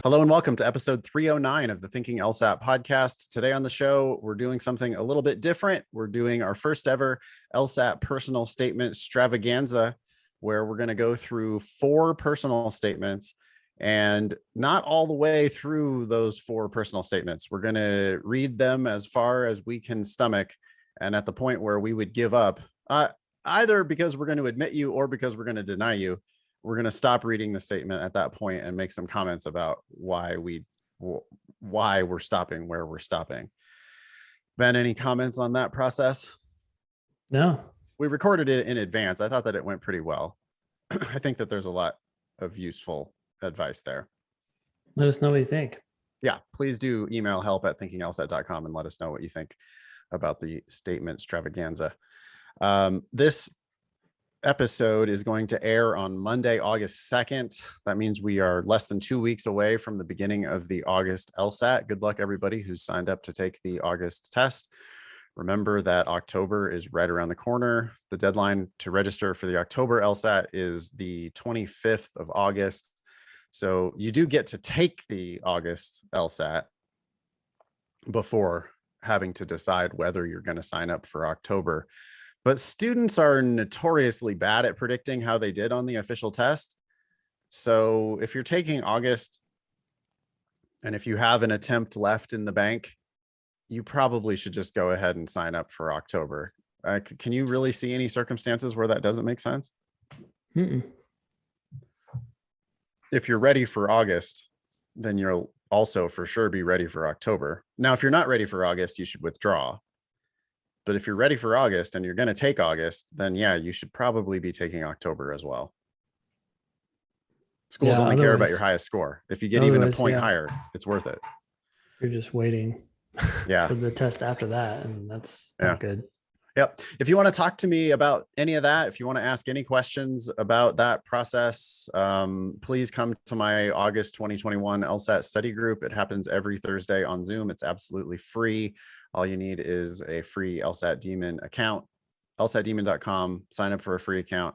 Hello and welcome to episode 309 of the Thinking LSAT podcast. Today on the show, we're doing something a little bit different. We're doing our first ever LSAT personal statement extravaganza, where we're going to go through 4 personal statements and not all the way through those 4 personal statements. We're going to read them as far as we can stomach. And at the point where we would give up, either because we're going to admit you or because we're going to deny you, we're going to stop reading the statement at that point and make some comments about why we're stopping where we're stopping. Ben, any comments on that process? No. We recorded it in advance. I thought that it went pretty well. I think that there's a lot of useful advice there. Let us know what you think. Yeah, please do email help@thinkinglsat.com and let us know what you think about the statement extravaganza. This episode is going to air on Monday, August 2nd. That means we are less than 2 weeks away from the beginning of the August LSAT. Good luck, everybody who's signed up to take the August test. Remember that October is right around the corner. The deadline to register for the October LSAT is the 25th of August. So you do get to take the August LSAT before having to decide whether you're going to sign up for October. But students are notoriously bad at predicting how they did on the official test. So if you're taking August, and if you have an attempt left in the bank, you probably should just go ahead and sign up for October. Can you really see any circumstances where that doesn't make sense? If you're ready for August, then you'll also for sure be ready for October. Now, if you're not ready for August, you should withdraw. But if you're ready for August and you're going to take August, then yeah, you should probably be taking October as well. Schools only care about your highest score. If you get even a point higher, it's worth it. You're just waiting for the test after that, and that's not good. Yep. If you want to talk to me about any of that, if you want to ask any questions about that process, please come to my August 2021 LSAT study group. It happens every Thursday on Zoom. It's absolutely free. All you need is a free LSAT Demon account, lsatdemon.com, sign up for a free account.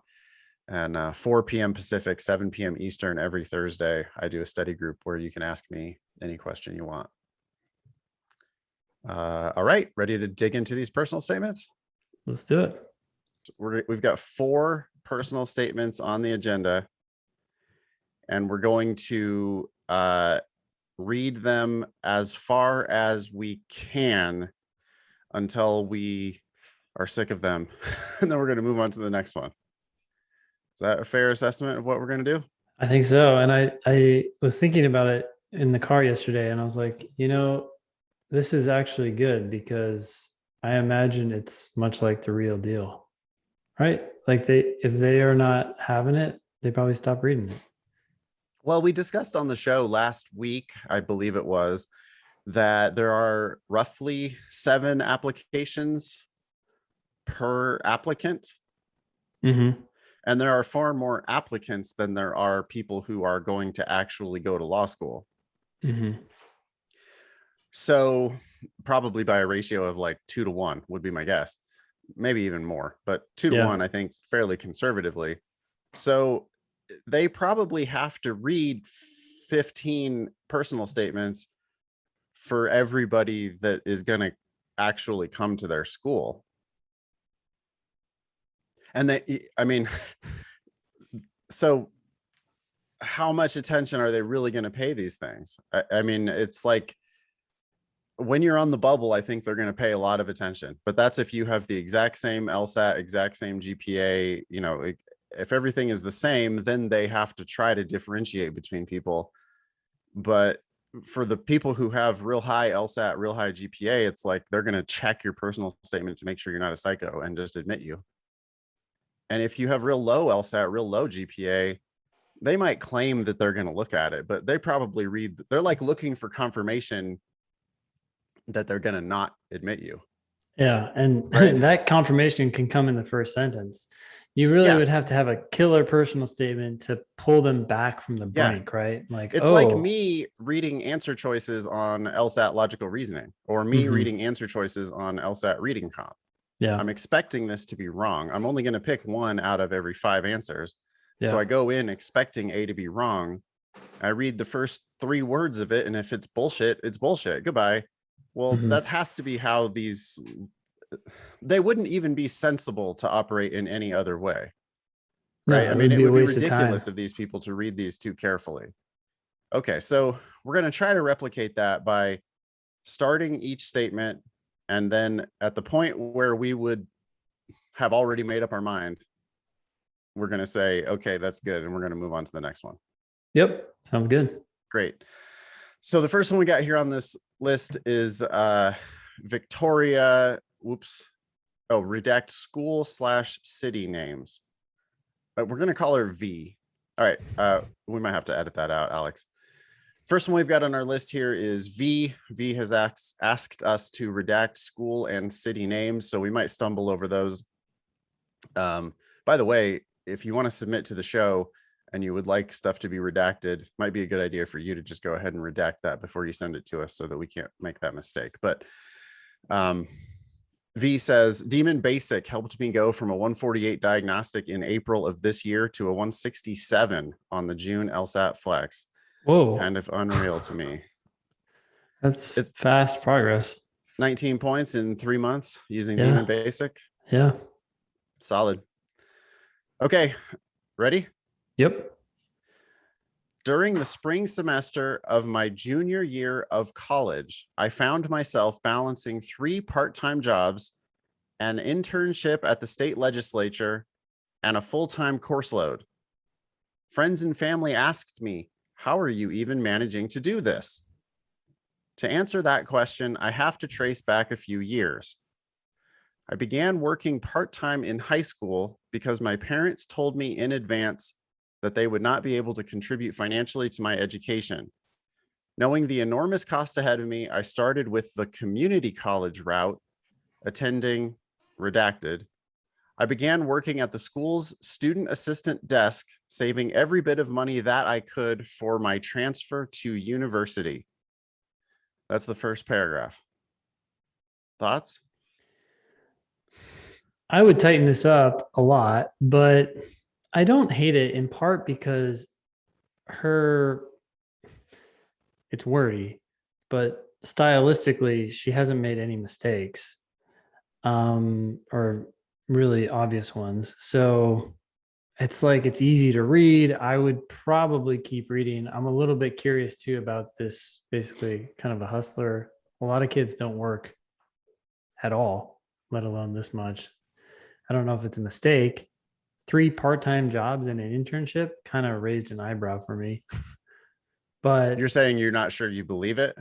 And 4 p.m. Pacific, 7 p.m. Eastern every Thursday, I do a study group where you can ask me any question you want. All right, ready to dig into these personal statements? Let's do it. We've got 4 personal statements on the agenda, and we're going to read them as far as we can until we are sick of them. And then we're going to move on to the next one. Is that a fair assessment of what we're going to do? I think so. And I was thinking about it in the car yesterday, and I was like, this is actually good because I imagine it's much like the real deal, right? Like if they are not having it, they probably stop reading it. Well, we discussed on the show last week, I believe it was, that there are roughly 7 applications per applicant. Mm-hmm. And there are far more applicants than there are people who are going to actually go to law school. Mm-hmm. So probably by a ratio of like 2 to 1 would be my guess. Maybe even more, but 2 to 1, I think, fairly conservatively. So they probably have to read 15 personal statements for everybody that is going to actually come to their school. And so how much attention are they really going to pay these things? I mean, it's like when you're on the bubble, I think they're going to pay a lot of attention, but that's if you have the exact same LSAT, exact same GPA, if everything is the same, then they have to try to differentiate between people. But for the people who have real high LSAT, real high GPA, it's like they're going to check your personal statement to make sure you're not a psycho and just admit you. And if you have real low LSAT, real low GPA, they might claim that they're going to look at it, but they probably they're like looking for confirmation that they're going to not admit you. Yeah. And right? That confirmation can come in the first sentence. You really would have to have a killer personal statement to pull them back from the brink, right? Like it's like me reading answer choices on LSAT logical reasoning, or me reading answer choices on LSAT reading comp. Yeah. I'm expecting this to be wrong. I'm only going to pick 1 out of every 5 answers. So I go in expecting A to be wrong. I read the first 3 words of it, and if it's bullshit, it's bullshit. Goodbye. Well, Mhm. that has to be how they wouldn't even be sensible to operate in any other way. Right. No, I it mean, would it be a would be waste of time. ridiculous of these people to read these too carefully. Okay. So we're going to try to replicate that by starting each statement. And then at the point where we would have already made up our mind, we're going to say, okay, that's good. And we're going to move on to the next one. Yep. Sounds good. Great. So the first one we got here on this list is Victoria. Whoops. Oh, redact school/city names. But we're going to call her V. All right. We might have to edit that out, Alex. First one we've got on our list here is V. V has asked us to redact school and city names, so we might stumble over those. By the way, if you want to submit to the show and you would like stuff to be redacted, might be a good idea for you to just go ahead and redact that before you send it to us so that we can't make that mistake. But V says, Demon Basic helped me go from a 148 diagnostic in April of this year to a 167 on the June LSAT flex. Whoa. Kind of unreal to me. It's It's fast progress. 19 points in 3 months using Yeah. Demon Basic. Yeah. Solid. Okay, ready? Yep. During the spring semester of my junior year of college, I found myself balancing 3 part-time jobs, an internship at the state legislature, and a full-time course load. Friends and family asked me, how are you even managing to do this? To answer that question, I have to trace back a few years. I began working part-time in high school because my parents told me in advance that they would not be able to contribute financially to my education. Knowing the enormous cost ahead of me, I started with the community college route, attending redacted. I began working at the school's student assistant desk, saving every bit of money that I could for my transfer to university. That's the first paragraph. Thoughts? I would tighten this up a lot, but I don't hate it in part because it's wordy, but stylistically, she hasn't made any mistakes, or really obvious ones. So it's like it's easy to read. I would probably keep reading. I'm a little bit curious too about this, basically kind of a hustler. A lot of kids don't work at all, let alone this much. I don't know if it's a mistake. 3 part-time jobs and an internship kind of raised an eyebrow for me. But You're saying you're not sure you believe it?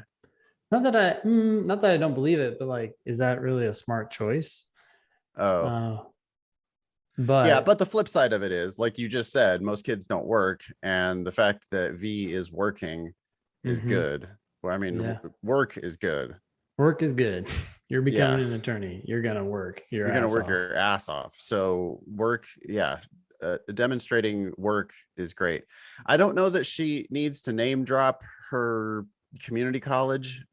not that I don't believe it, but like, is that really a smart choice? Oh, yeah. But But the flip side of it is, like you just said, most kids don't work. And the fact that V is working is good. Well, I mean, yeah, work is good. work is good. You're Yeah. becoming an attorney. You're gonna work your You're going to ass work off. your ass off. So work, yeah. Demonstrating work is great. I don't know that she needs to name drop her community college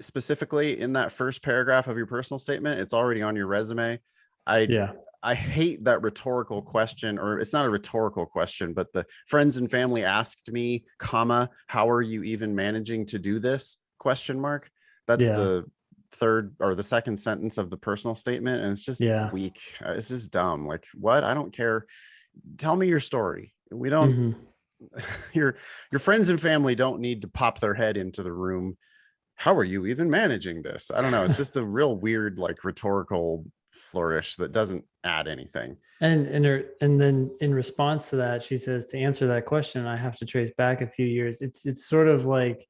specifically in that first paragraph of your personal statement. It's already on your resume. Yeah, I hate that rhetorical question, or it's not a rhetorical question, but the friends and family asked me, comma, how are you even managing to do this? Question mark. That's yeah, the third or the second sentence of the personal statement. And it's just yeah. weak. It's just dumb. Like, what? I don't care. Tell me your story. We don't, hmm your friends and family don't need to pop their head into the room. How are you even managing this? I don't know. It's just a real weird, like, rhetorical flourish that doesn't add anything. And then in response to that, she says, to answer that question, I have to trace back a few years. It's sort of like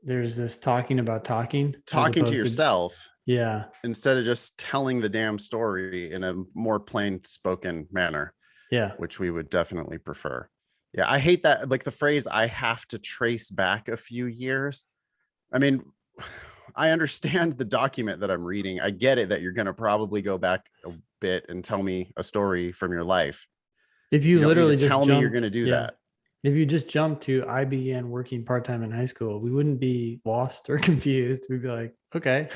there's this talking about talking as Talking to opposed to, yourself yeah, instead of just telling the damn story in a more plain spoken manner, yeah, which we would definitely prefer. Yeah, I hate that. Like the phrase, I have to trace back a few years. I mean, I understand the document that I'm reading. I get it that you're going to probably go back a bit and tell me a story from your life. if You you don't need to literally just tell me you're jumped, going to do yeah, that. if you just jumped to I began working part-time in high school, we wouldn't be lost or confused. We'd be like, okay.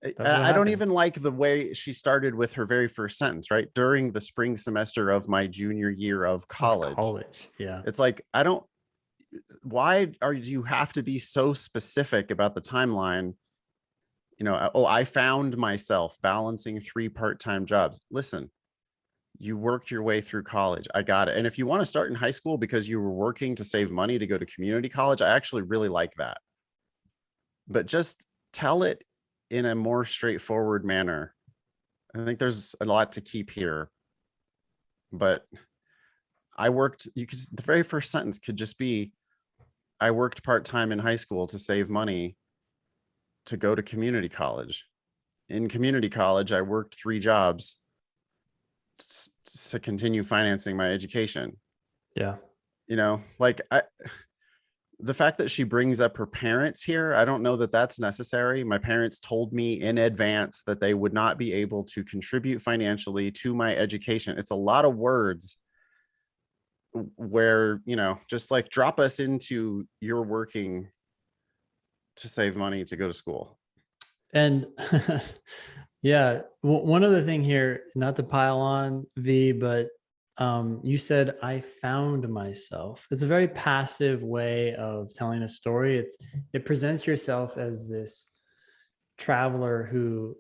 That's what I don't happened. even like the way she started with her very first sentence, right? During the spring semester of my junior year of Of college. college. Yeah. It's like, I don't, why are you have to be so specific about the timeline? Oh, I found myself balancing 3 part-time jobs. Listen, you worked your way through college. I got it. And if you want to start in high school because you were working to save money to go to community college, I actually really like that. But just tell it in a more straightforward manner. I think there's a lot to keep here. But the very first sentence could just be, I worked part-time in high school to save money to go to community college. In community college, I worked 3 jobs to continue financing my education. Yeah. Like the fact that she brings up her parents here, I don't know that that's necessary. My parents told me in advance that they would not be able to contribute financially to my education. It's a lot of words where, just like drop us into your working to save money to go to school. And yeah, one other thing here, not to pile on V, but you said I found myself. It's a very passive way of telling a story. It presents yourself as this traveler who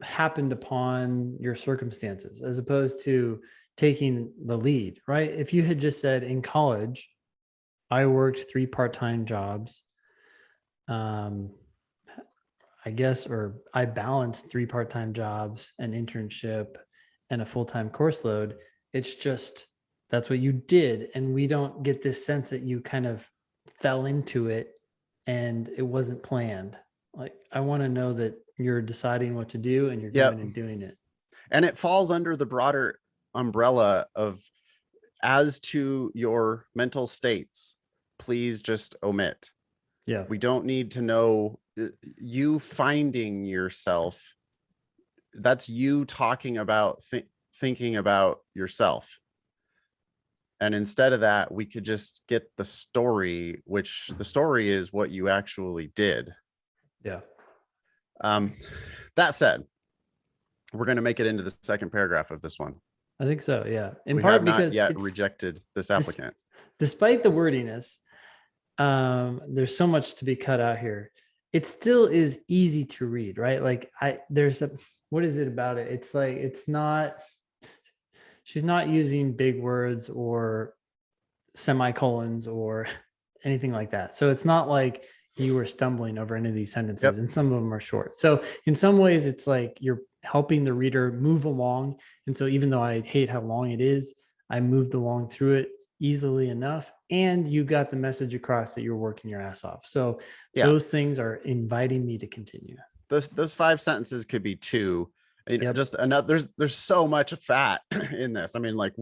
happened upon your circumstances, as opposed to taking the lead, right? If you had just said in college, I worked 3 part-time jobs, I guess, or I balanced 3 part-time jobs, an internship, and a full-time course load. It's just that's what you did. And we don't get this sense that you kind of fell into it and it wasn't planned. Like, I want to know that you're deciding what to do and you're Yep. going and doing it. And it falls under the broader umbrella of, as to your mental states, please just omit. Yeah. We don't need to know you finding yourself. That's you talking about thinking about yourself. And instead of that, we could just get the story, which the story is what you actually did. Yeah. That said, we're going to make it into the second paragraph of this one. I think so. Yeah. In We part have not because yet it's rejected this applicant. despite the wordiness, there's so much to be cut out here. It still is easy to read, right? Like what is it about it? It's like, she's not using big words or semicolons or anything like that. So it's not like you were stumbling over any of these sentences, and some of them are short. So in some ways, it's like you're helping the reader move along. And so even though I hate how long it is, I moved along through it easily enough, and you got the message across that you're working your ass off. So those things are inviting me to continue. Those 5 sentences could be 2. Just another. There's so much fat in this. I mean, like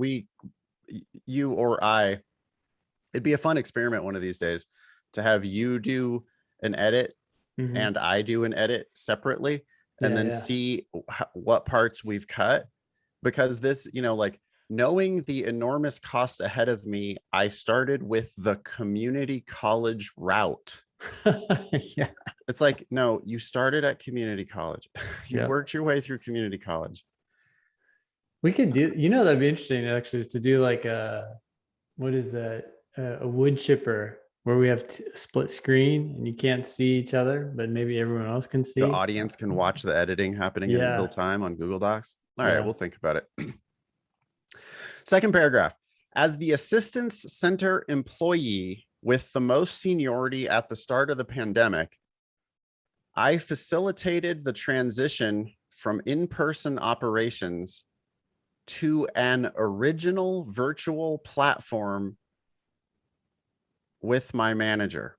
you or I, it'd be a fun experiment one of these days to have you do an edit and I do an edit separately, and then see what parts we've cut. Because this, like, knowing the enormous cost ahead of me, I started with the community college route. Yeah. It's like, no, you started at community college. You worked your way through community college. We could do, that'd be interesting actually, is to do like what is that? A wood chipper where we have a split screen and you can't see each other, but maybe everyone else can see. The audience can watch the editing happening in real time on Google Docs. All right, we'll think about it. Second paragraph. As the assistance center employee with the most seniority at the start of the pandemic, I facilitated the transition from in-person operations to an original virtual platform with my manager.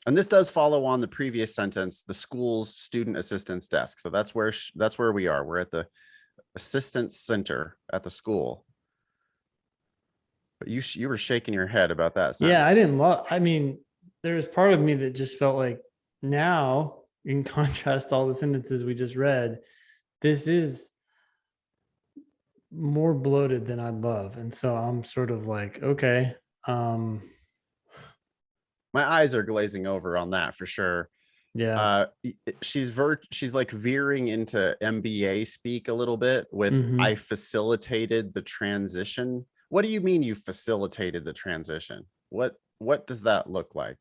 And this does follow on the previous sentence, the school's student assistance desk. So that's where we are. We're at the assistance center at the school. But you were shaking your head about that sentence. Yeah, I mean, there's part of me that just felt like, now, in contrast to all the sentences we just read, this is more bloated than I'd love. And so I'm sort of like, okay. My eyes are glazing over on that for sure. Yeah. She's like veering into MBA speak a little bit with I Hmm. facilitated the transition. What do you mean you facilitated the transition? What does that look like?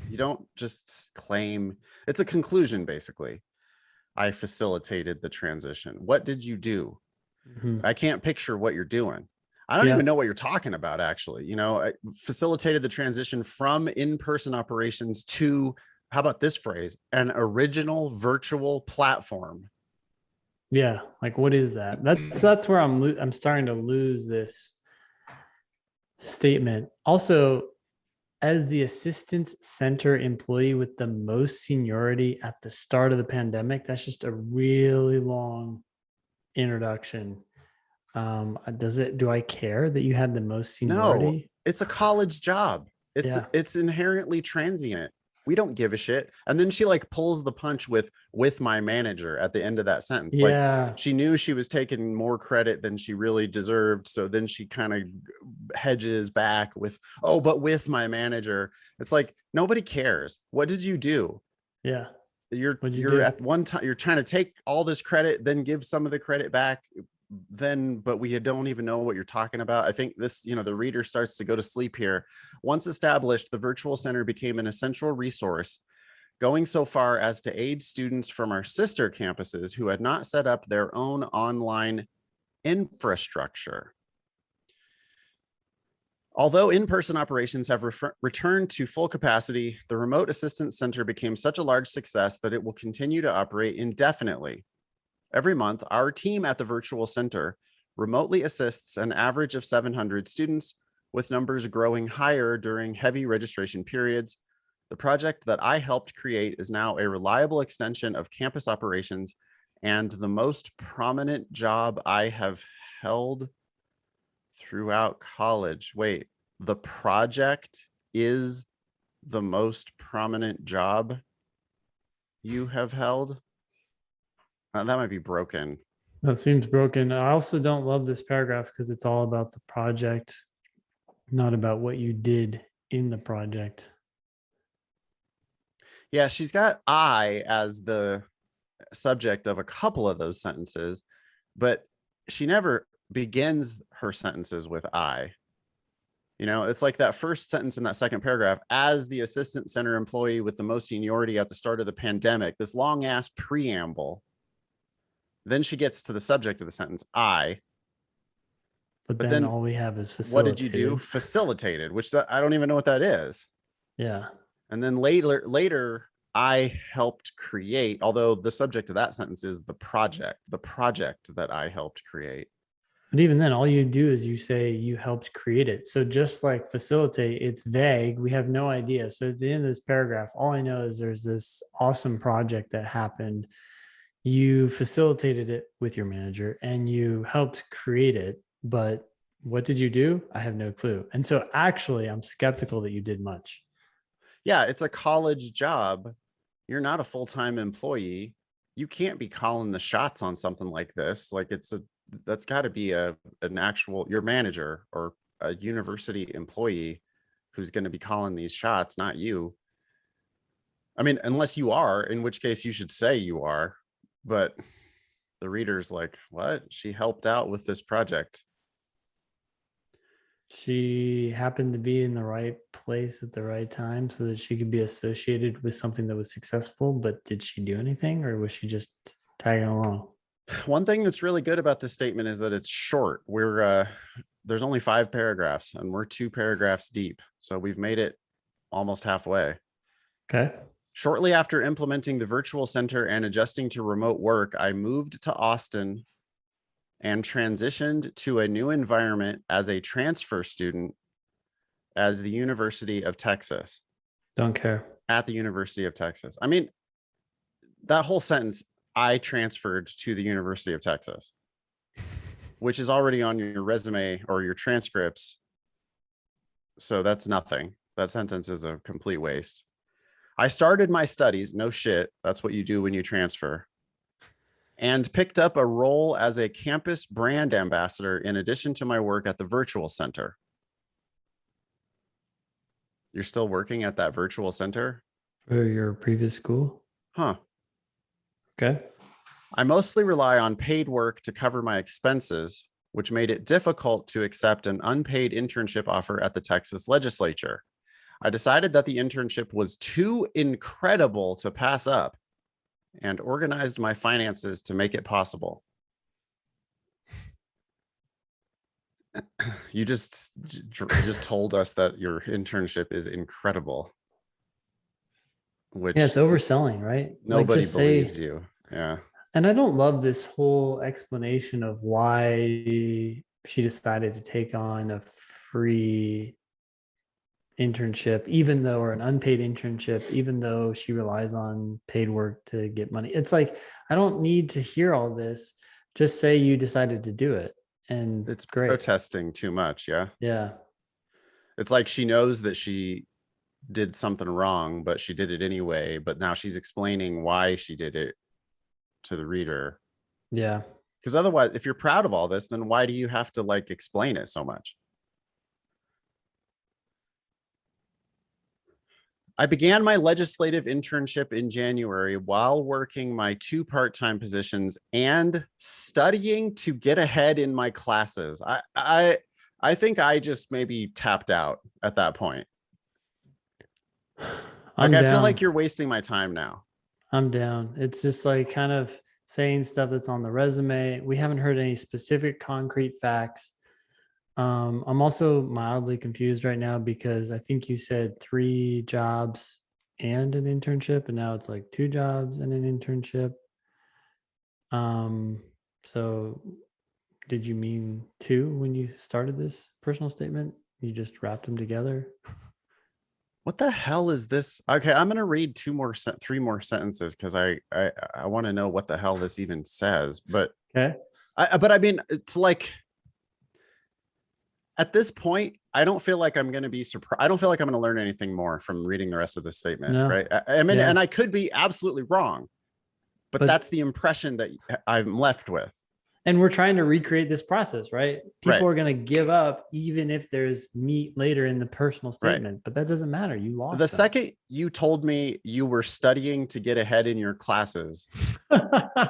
You don't just claim. It's a conclusion, basically. I facilitated the transition. What did you do? Hmm. I can't picture what you're doing. I don't Yeah. even know what you're talking about, actually. I facilitated the transition from in-person operations to, how about this phrase, an original virtual platform. Yeah. Like, what is that? That's where I'm starting to lose this statement. Also, as the assistance center employee with the most seniority at the start of the pandemic, that's just a really long introduction. Do I care that you had the most No, seniority? it's a college job. It's Yeah. it's inherently transient. We don't give a shit. And then she like pulls the punch with my manager at the end of that sentence. Like Yeah. she knew she was taking more credit than she really deserved. So then she kind of hedges back with, oh, but with my manager. It's like nobody cares. What did you do? Yeah. You're What'd you you're do? at one time you're trying to take all this credit, then give some of the credit back, then but we don't even know what you're talking about. I think this, the reader starts to go to sleep here. Once established, the virtual center became an essential resource, going so far as to aid students from our sister campuses who had not set up their own online infrastructure. Although in-person operations have returned to full capacity, the remote assistance center became such a large success that it will continue to operate indefinitely. Every month, our team at the virtual center remotely assists an average of 700 students, with numbers growing higher during heavy registration periods. The project that I helped create is now a reliable extension of campus operations and the most prominent job I have held throughout college. Wait, the project is the most prominent job you have held? That might be broken. That seems broken. I also don't love this paragraph because it's all about the project, not about what you did in the project. Yeah, she's got I as the subject of a couple of those sentences, but she never begins her sentences with I. It's like that first sentence in that second paragraph, as the assistant center employee with the most seniority at the start of the pandemic, this long ass preamble. Then she gets to the subject of the sentence, I. But But then then all we have is what did you do? facilitated. Facilitated, which I don't even know what that is. Yeah. And then later, I helped create, although the subject of that sentence is the project that I helped create. But even then, all you do is you say you helped create it. So just like facilitate, it's vague. We have no idea. So at the end of this paragraph, all I know is there's this awesome project that happened. You facilitated it with your manager and you helped create it. But what did you do? I have no clue. And so actually, I'm skeptical that you did much. Yeah, it's a college job. You're not a full-time employee. You can't be calling the shots on something like this. Like that's got to be an actual your manager or a university employee who's going to be calling these shots, not you. I mean, unless you are, in which case you should say you are. But the reader's like, what? She helped out with this project. She happened to be in the right place at the right time so that she could be associated with something that was successful. But did she do anything or was she just tagging along? One thing that's really good about this statement is that it's short. There's only 5 paragraphs and we're 2 paragraphs deep. So we've made it almost halfway. Okay. Shortly after implementing the virtual center and adjusting to remote work, I moved to Austin and transitioned to a new environment as a transfer student as the University of Texas. Don't care. At the University of Texas. I mean, that whole sentence, I transferred to the University of Texas, which is already on your resume or your transcripts. So that's nothing. That sentence is a complete waste. I started my studies, no shit, that's what you do when you transfer, and picked up a role as a campus brand ambassador in addition to my work at the virtual center. You're still working at that virtual center? For your previous school? Huh. Okay. I mostly rely on paid work to cover my expenses, which made it difficult to accept an unpaid internship offer at the Texas legislature. I decided that the internship was too incredible to pass up and organized my finances to make it possible. You just told us that your internship is incredible, Yeah, it's which overselling, right? Like nobody just say, believes you. Yeah. and I don't love this whole explanation of why she decided to take on a free internship, even though, or an unpaid internship, even though she relies on paid work to get money. It's like, I don't need to hear all this. Just say you decided to do it. And It's great. protesting too much. Yeah. Yeah. It's like she knows that she did something wrong, but she did it anyway. But now she's explaining why she did it to the reader. Yeah. Because otherwise, if you're proud of all this, then why do you have to like explain it so much? I began my legislative internship in January while working my 2 part-time positions and studying to get ahead in my classes. I think I just maybe tapped out at that point. Like, I'm I feel like down. you're wasting my time now. I'm down. It's just like kind of saying stuff that's on the resume. We haven't heard any specific concrete facts. I'm also mildly confused right now because I think you said 3 jobs and an internship, and now it's like 2 jobs and an internship. Um, so did you mean 2 when you started this personal statement? You just wrapped them together? What the hell is this? Okay, I'm gonna read 3 more sentences because I want to know what the hell this even says. But Okay. I mean, it's like at this point, I don't feel like I'm going to be surprised. I don't feel like I'm going to learn anything more from reading the rest of the statement, No. right? I mean, Yeah. and I could be absolutely wrong, but that's But the impression that I'm left with. and we're trying to recreate this process, right? Right, People are going to give up even if there's meat later in the personal right. statement, but that doesn't matter. You The lost them. second you told me you were studying to get ahead in your classes,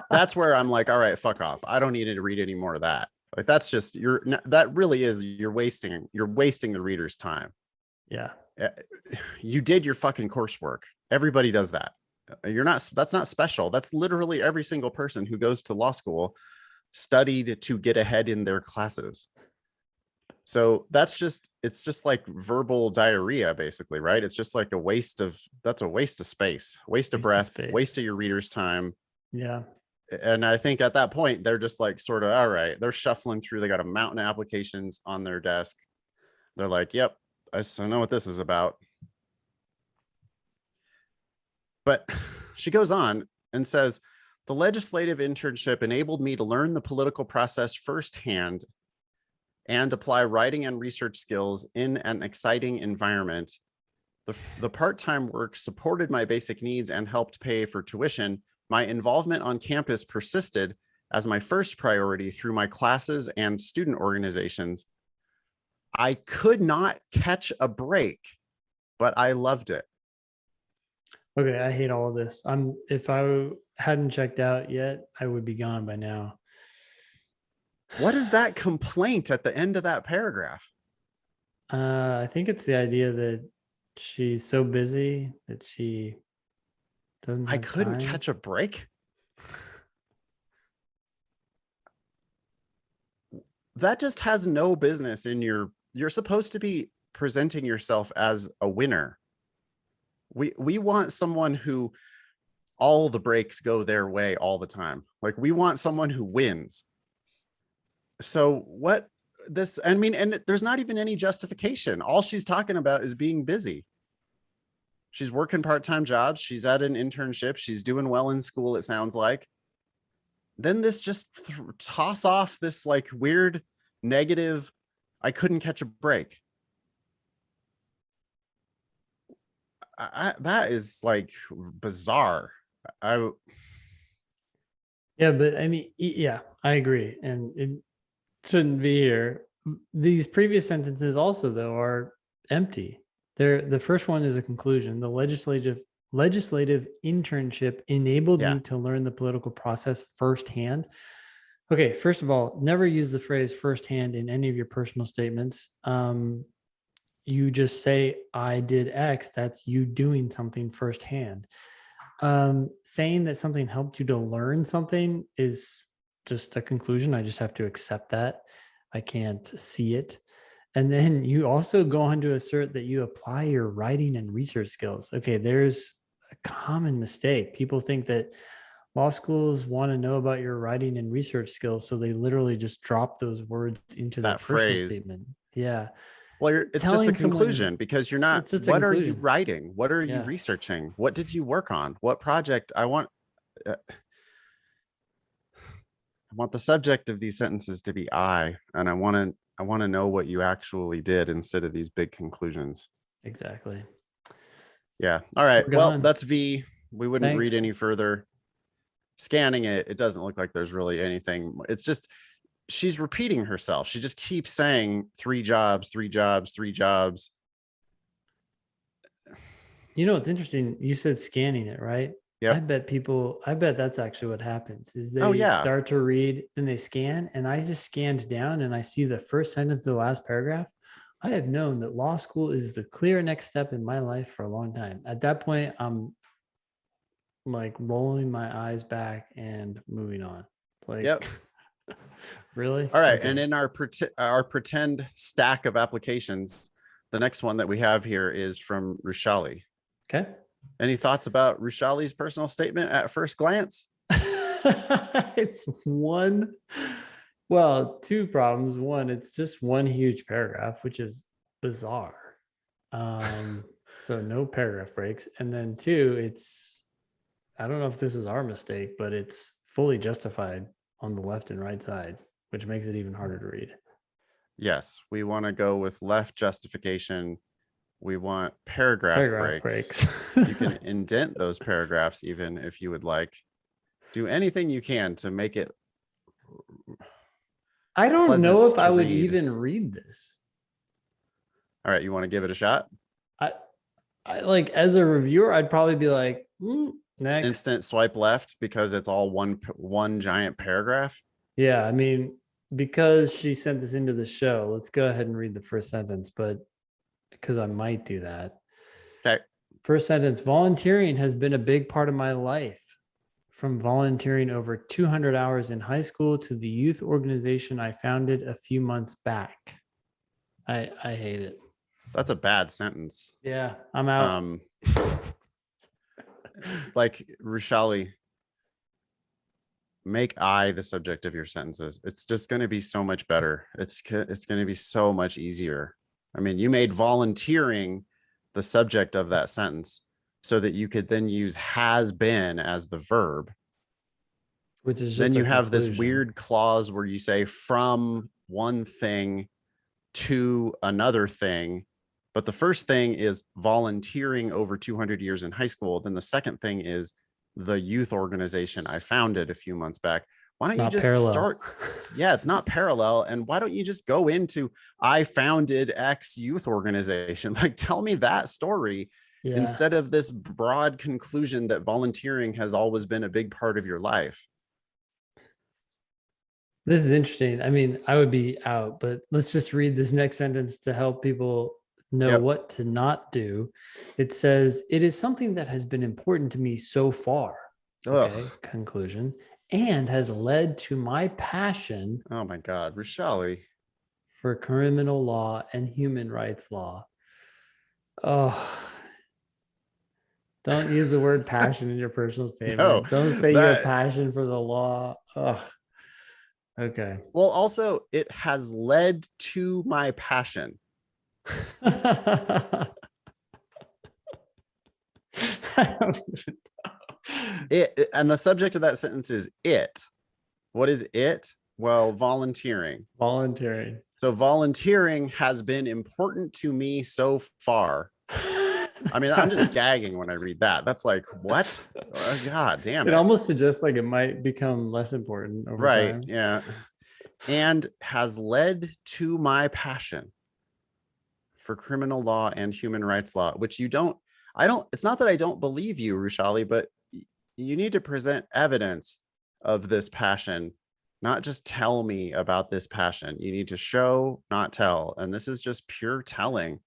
that's where I'm like, all right, fuck off. I don't need to read any more of that. Like that's just that really is you're wasting the reader's time. Yeah. You did your fucking coursework. Everybody does that. That's not special. That's literally every single person who goes to law school studied to get ahead in their classes. So it's just like verbal diarrhea, basically, right? It's just like that's a waste of space, waste of breath, waste of your reader's time. Yeah. And I think at that point, they're just like sort of, all right, they're shuffling through. They got a mountain of applications on their desk. They're like, yep, I know what this is about. But she goes on and says, the legislative internship enabled me to learn the political process firsthand and apply writing and research skills in an exciting environment. The part-time work supported my basic needs and helped pay for tuition. My involvement on campus persisted as my first priority through my classes and student organizations. I could not catch a break, but I loved it. Okay. I hate all of this. If I hadn't checked out yet, I would be gone by now. What is that complaint at the end of that paragraph? I think it's the idea that she's so busy that she doesn't I have couldn't time. catch a break. That just has no business in you're supposed to be presenting yourself as a winner. We want someone who all the breaks go their way all the time. Like we want someone who wins. So what this, I mean, and there's not even any justification. All she's talking about is being busy. She's working part-time jobs. She's at an internship. She's doing well in school, it sounds like. Then this just toss off this like weird negative, I couldn't catch a break. That is like bizarre. Yeah, but I mean, yeah, I agree. And it shouldn't be here. These previous sentences also, though, are empty. The first one is a conclusion. The legislative internship enabled Yeah. me to learn the political process firsthand. Okay, first of all, never use the phrase firsthand in any of your personal statements. You just say, I did X, that's you doing something firsthand. Saying that something helped you to learn something is just a conclusion. I just have to accept that. I can't see it. And then you also go on to assert that you apply your writing and research skills. Okay, there's a common mistake. People think that law schools want to know about your writing and research skills, so they literally just drop those words into their That personal phrase. statement. Yeah. Well, it's just a Telling someone, conclusion because you're not, it's just a what are you conclusion. writing? What are you Yeah, researching? What did you work on? What project? I want the subject of these sentences to be I, and I want to know what you actually did instead of these big conclusions. exactly. Yeah. All right. We're Well, gone. that's V. We wouldn't read Thanks. any further. Scanning it, it doesn't look like there's really anything. It's just she's repeating herself. She just keeps saying 3 jobs, 3 jobs, 3 jobs. You know, it's interesting. You said scanning it, right? Yep. I bet that's actually what happens is Oh they yeah. start to read, then they scan, and I just scanned down and I see the first sentence to the last paragraph. I have known that law school is the clear next step in my life for a long time. At that point, I'm like rolling my eyes back and moving on. Like, Yep. really? All right. Okay. And in our pretend stack of applications, the next one that we have here is from Rushali. Okay. Any thoughts about Rushali's personal statement at first glance? It's one, well, two problems. One, it's just one huge paragraph, which is bizarre. So no paragraph breaks. And then two, it's, I don't know if this is our mistake, but it's fully justified on the left and right side, which makes it even harder to read. Yes, we want to go with left justification. We want paragraph breaks. You can indent those paragraphs even if you would like. Do anything you can to make it. I don't know pleasant if I to would read. even read this. All right, you want to give it a shot? I like, as a reviewer, I'd probably be like, next. Instant swipe left because it's all one giant paragraph. Yeah, I mean, because she sent this into the show, let's go ahead and read the first sentence, but because I might do that. Okay. First sentence, volunteering has been a big part of my life. From volunteering over 200 hours in high school to the youth organization I founded a few months back. I hate it. That's a bad sentence. Yeah, I'm out. Like Rushali, make I the subject of your sentences. It's just going to be so much better. It's going to be so much easier. I mean, you made volunteering the subject of that sentence so that you could then use has been as the verb. Which is just then you have conclusion. this weird clause where you say from one thing to another thing. But the first thing is volunteering over 200 years in high school. Then the second thing is the youth organization I founded a few months back. Why don't you just start? Yeah, it's not parallel. And why don't you just go into I founded X youth organization? Like, tell me that story instead of this broad conclusion that volunteering has always been a big part of your life. This is interesting. I mean, I would be out, but let's just read this next sentence to help people know what to not do. It says, it is something that has been important to me so far. Okay, conclusion, and has led to my passion. Oh my God, Rushali. For criminal law and human rights law. Oh, don't use the word passion in your personal statement. No, don't say you have passion for the law. Oh, okay. Well, also, it has led to my passion. It, and the subject of that sentence is it. What is it? Well, volunteering. Volunteering. So volunteering has been important to me so far. I mean, I'm just gagging when I read that. That's like, what? Oh, God damn it. It almost suggests like it might become less important over time. Yeah. And has led to my passion for criminal law and human rights law, which you don't. it's not that I don't believe you, Rushali, but you need to present evidence of this passion, not just tell me about this passion. You need to show, not tell. And this is just pure telling.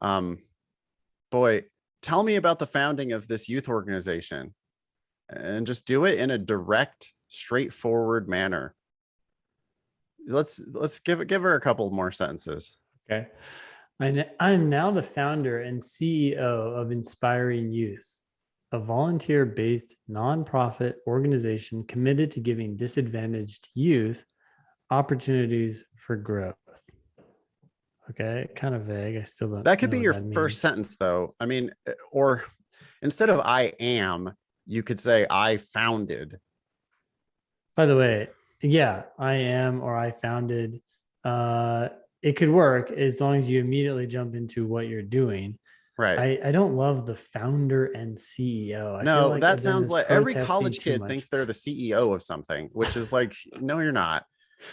Boy, tell me about the founding of this youth organization, and just do it in a direct, straightforward manner. Let's give her a couple more sentences. Okay. I'm now the founder and CEO of Inspiring Youth, a volunteer-based nonprofit organization committed to giving disadvantaged youth opportunities for growth. Okay, kind of vague. I still don't. That could know be what your that first means. sentence, though. I mean, or instead of I am, you could say I founded. By the way, yeah, I am or I founded. It could work as long as you immediately jump into what you're doing. Right. I don't love the founder and CEO. I feel No, like that then sounds it's like every protesting college too kid much. thinks they're the CEO of something, which is like, no, you're not.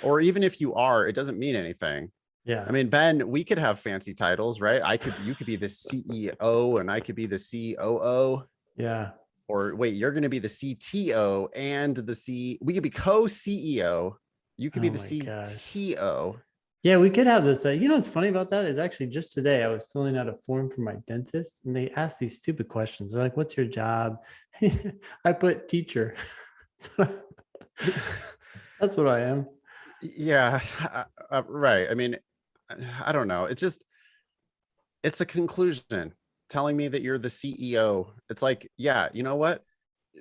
Or even if you are, it doesn't mean anything. Yeah. I mean, Ben, we could have fancy titles, right? You could be the CEO and I could be the COO. Yeah. Or wait, you're going to be the CTO and we could be co-CEO. You could be Oh the my gosh. CTO. Yeah, we could have this. You know what's funny about that is actually just today I was filling out a form for my dentist and they asked these stupid questions. They're like, "What's your job?" I put teacher. That's what I am. Yeah, right. I mean, I don't know. It's a conclusion telling me that you're the CEO. It's like, yeah, you know what?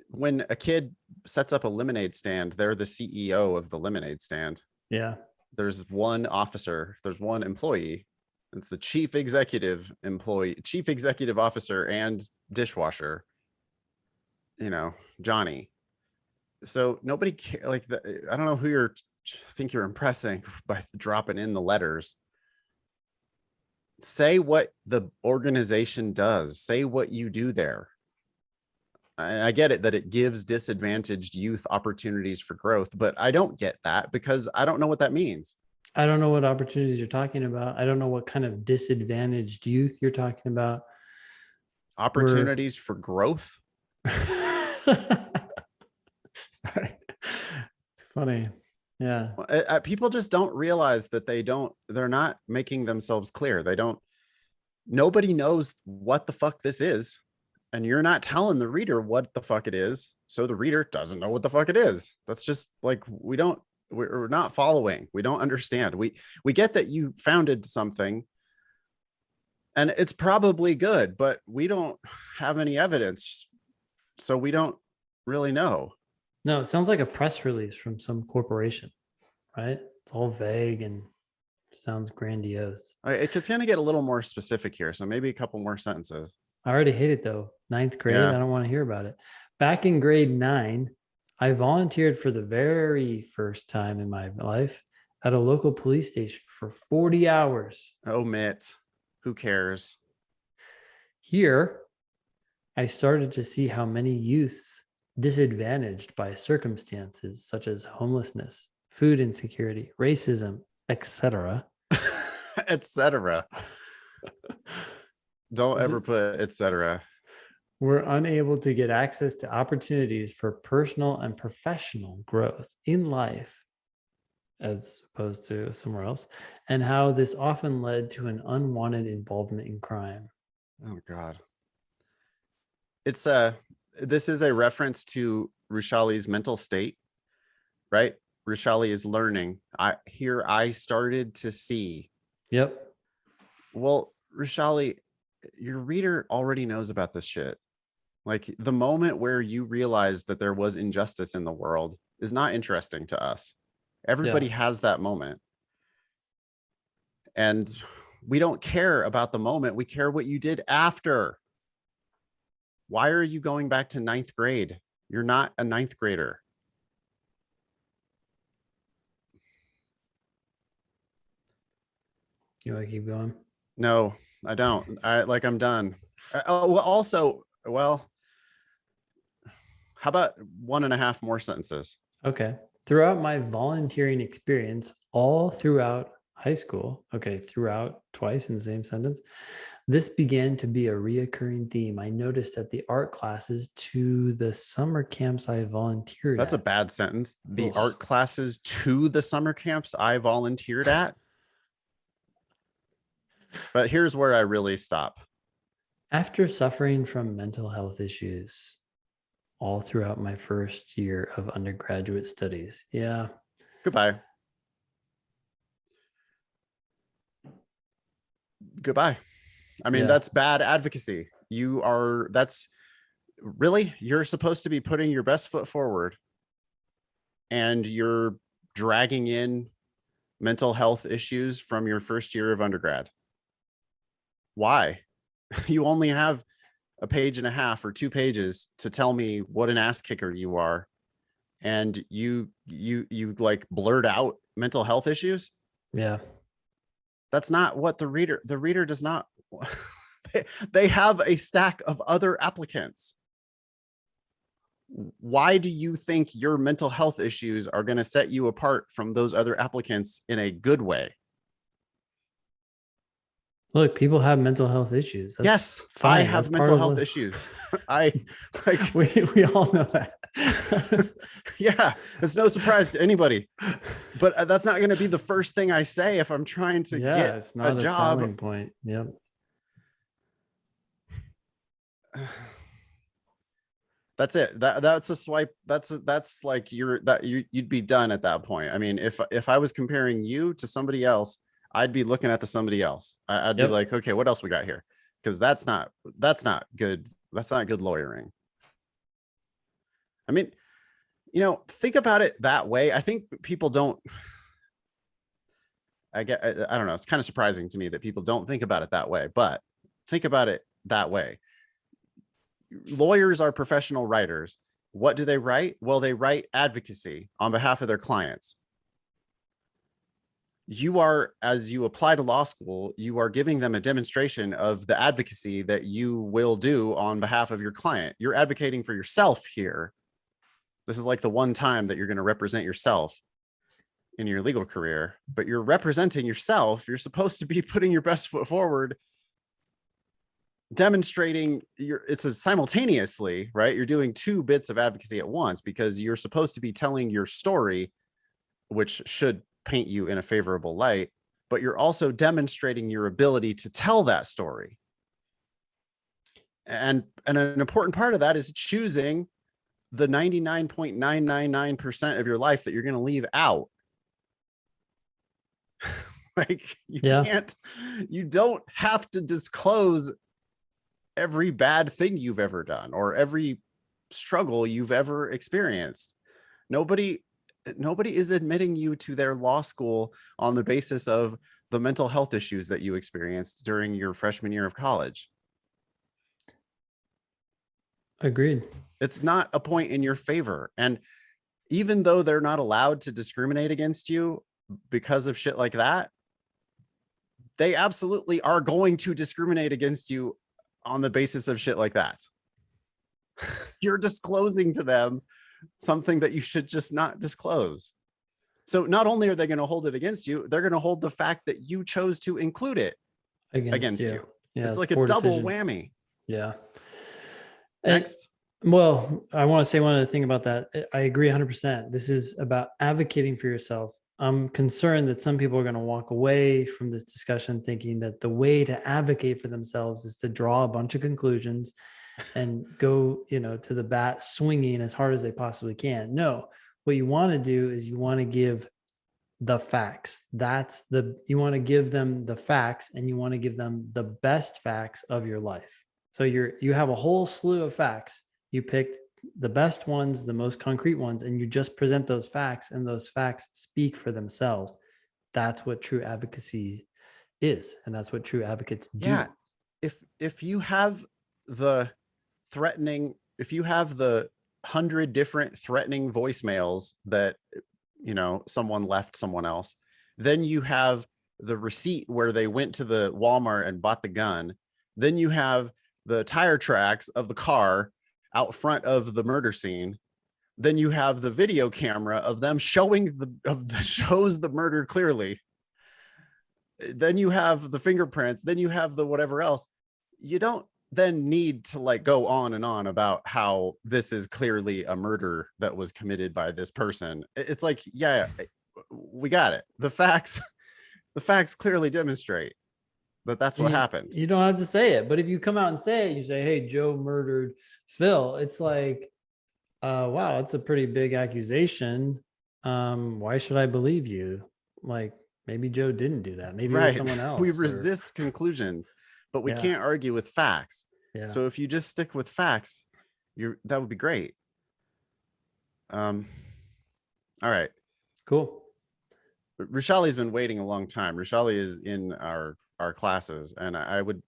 When a kid sets up a lemonade stand, they're the CEO of the lemonade stand. Yeah. There's one officer, there's one employee. It's the chief executive officer and dishwasher, Johnny. So nobody like I don't know who think you're impressing by dropping in the letters. Say what the organization does, say what you do there. I get it that it gives disadvantaged youth opportunities for growth, but I don't get that because I don't know what that means. I don't know what opportunities you're talking about. I don't know what kind of disadvantaged youth you're talking about. Opportunities for growth. Sorry. It's funny. Yeah. People just don't realize that they're not making themselves clear. Nobody knows what the fuck this is. And you're not telling the reader what the fuck it is. So the reader doesn't know what the fuck it is. That's just like, we're not following. We don't understand. We get that you founded something and it's probably good, but we don't have any evidence. So we don't really know. No, it sounds like a press release from some corporation, right? It's all vague and sounds grandiose. It's going to get a little more specific here. So maybe a couple more sentences. I already hate it though. Ninth grade. Yeah. I don't want to hear about it. Back in grade 9, I volunteered for the very first time in my life at a local police station for 40 hours. Omit. Who cares? Here, I started to see how many youths disadvantaged by circumstances such as homelessness, food insecurity, racism, etc. etc. Don't ever put etc. Were unable to get access to opportunities for personal and professional growth in life as opposed to somewhere else, and how this often led to an unwanted involvement in crime. Oh God. This is a reference to Rushali's mental state, right? Rushali is learning. I started to see. Yep. Well, Rushali, your reader already knows about this shit. Like the moment where you realize that there was injustice in the world is not interesting to us. Everybody has that moment. And we don't care about the moment. We care what you did after. Why are you going back to 9th grade? You're not a 9th grader. You want to keep going? No, I don't. I'm done. Well, how about 1.5 more sentences? Okay. Throughout my volunteering experience, all throughout high school, okay, throughout twice in the same sentence, This began to be a reoccurring theme I noticed at the art classes to the summer camps I volunteered That's a at. bad sentence. The Ugh. art classes to the summer camps I volunteered at. But here's where I really stop. After suffering from mental health issues all throughout my first year of undergraduate studies. Yeah. Goodbye. Goodbye. I mean, Yeah. that's bad advocacy. You're supposed to be putting your best foot forward, and you're dragging in mental health issues from your first year of undergrad. Why? You only have a page and a half or 2 pages to tell me what an ass kicker you are, and you like blurt out mental health issues. Yeah. That's not what the reader does not. They have a stack of other applicants. Why do you think your mental health issues are going to set you apart from those other applicants in a good way? Look, people have mental health issues. That's Yes, fine. I have That's mental part health of issues. I like, we all know that. yeah, it's no surprise to anybody. But that's not going to be the first thing I say if I'm trying to Yeah, get it's a not a job. selling point. Yep. That's it. That's a swipe. That's like you'd be done at that point. I mean, if I was comparing you to somebody else, I'd be looking at the somebody else. I'd be Yep. like, okay, what else we got here? Because that's not good. That's not good lawyering. I mean, think about it that way. I think people don't. I don't know. It's kind of surprising to me that people don't think about it that way, but think about it that way. Lawyers are professional writers. What do they write? Well, they write advocacy on behalf of their clients. You are, as you apply to law school, you are giving them a demonstration of the advocacy that you will do on behalf of your client. You're advocating for yourself here. This is like the one time that you're going to represent yourself in your legal career, but you're representing yourself. You're supposed to be putting your best foot forward, demonstrating it's a simultaneously, right? You're doing 2 bits of advocacy at once because you're supposed to be telling your story, which should paint you in a favorable light, but you're also demonstrating your ability to tell that story. And an important part of that is choosing the 99.999% of your life that you're going to leave out. Like you don't have to disclose every bad thing you've ever done or every struggle you've ever experienced. Nobody is admitting you to their law school on the basis of the mental health issues that you experienced during your freshman year of college. Agreed. It's not a point in your favor. And even though they're not allowed to discriminate against you because of shit like that, they absolutely are going to discriminate against you on the basis of shit like that. You're disclosing to them something that you should just not disclose. So not only are they going to hold it against you, they're going to hold the fact that you chose to include it against you. Yeah, it's like a double whammy. Yeah. Next. Well, I want to say one other thing about that. I agree 100%. This is about advocating for yourself. I'm concerned that some people are going to walk away from this discussion thinking that the way to advocate for themselves is to draw a bunch of conclusions and go, to the bat swinging as hard as they possibly can. No, what you want to do is you want to give the facts. You want to give them the facts, and you want to give them the best facts of your life. So you have a whole slew of facts. You picked the best ones, the most concrete ones, and you just present those facts, and those facts speak for themselves. That's what true advocacy is, and that's what true advocates do. Yeah. If you have the 100 different threatening voicemails that someone left someone else, then you have the receipt where they went to the Walmart and bought the gun, then you have the tire tracks of the car out front of the murder scene, then you have the video camera of them shows the murder clearly, then you have the fingerprints, then you have the whatever else. you don't then need to like go on and on about how this is clearly a murder that was committed by this person. It's like, yeah, we got it. The facts, the facts clearly demonstrate that that's what happened. You don't have to say it, but if you come out and say it, you say, "Hey, Joe murdered Phil." It's like, wow, that's a pretty big accusation. Why should I believe you? Like, maybe Joe didn't do that. Maybe it was Right. someone We else. Or resist conclusions, but we yeah, can't argue with facts. yeah, So if you just stick with facts, that would be great. All right. cool. Rishali's been waiting a long time. Rishali is in our classes, and I would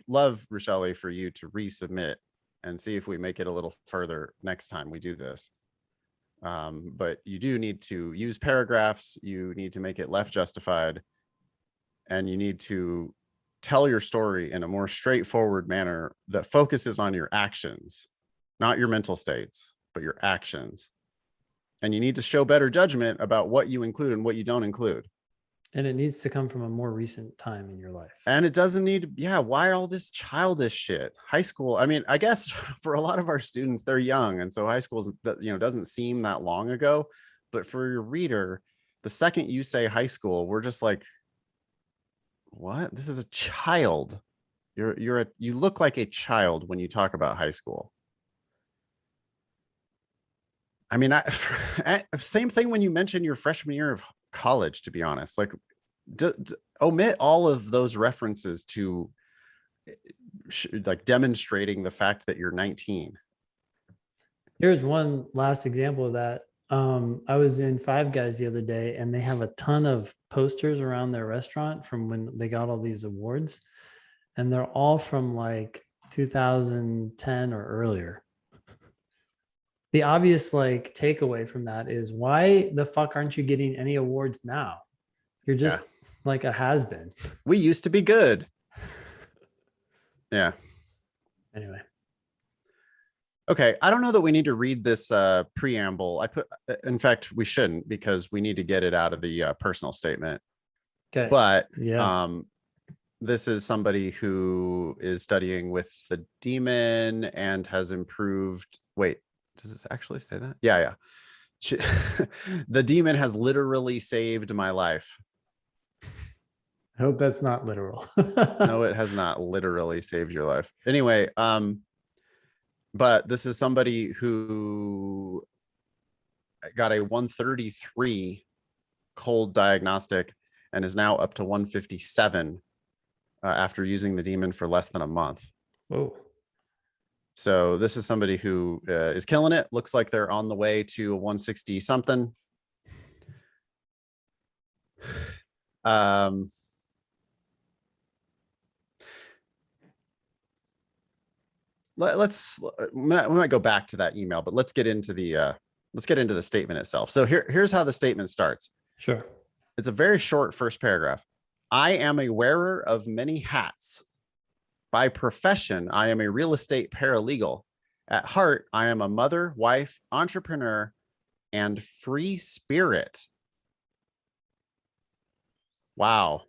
love, Rishali, for you to resubmit and see if we make it a little further next time we do this. But you do need to use paragraphs. You need to make it left justified, and you need to tell your story in a more straightforward manner that focuses on your actions, not your mental states, but your actions. And you need to show better judgment about what you include and what you don't include. And it needs to come from a more recent time in your life. And it doesn't need, yeah, why all this childish shit? High school, I mean, I guess for a lot of our students, they're young. And so high school, doesn't seem that long ago. But for your reader, the second you say high school, we're just like, what? This is a child. You look like a child when you talk about high school. I mean, same thing when you mention your freshman year of college, to be honest. Like, omit all of those references to like demonstrating the fact that you're 19. Here's one last example of that. I was in Five Guys the other day, and they have a ton of posters around their restaurant from when they got all these awards, and they're all from like 2010 or earlier. The obvious like takeaway from that is, why the fuck aren't you getting any awards now? You're just like a has-been. We used to be good. Yeah. Anyway. Okay, I don't know that we need to read this preamble. In fact, we shouldn't, because we need to get it out of the personal statement. Okay. But yeah, this is somebody who is studying with the demon and has improved. Wait, does this actually say that? Yeah. The demon has literally saved my life. I hope that's not literal. No, it has not literally saved your life. Anyway, but this is somebody who got a 133 cold diagnostic and is now up to 157 after using the demon for less than a month. Whoa. So this is somebody who is killing it. Looks like they're on the way to a 160 something. We might go back to that email, but let's get into the statement itself. So here's how the statement starts. Sure. It's a very short first paragraph. I am a wearer of many hats. By profession, I am a real estate paralegal. At heart, I am a mother, wife, entrepreneur, and free spirit. Wow.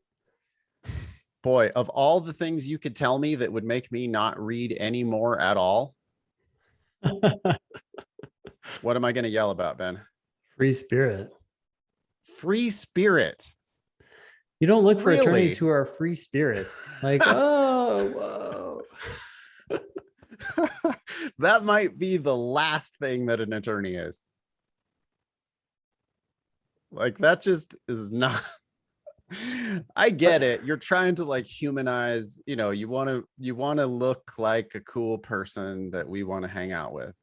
Boy, of all the things you could tell me that would make me not read any more at all, what am I going to yell about, Ben? Free spirit. Free spirit. You don't look for attorneys who are free spirits. Like, oh, whoa. That might be the last thing that an attorney is. Like, that just is not. I get it. You're trying to like humanize, you want to look like a cool person that we want to hang out with.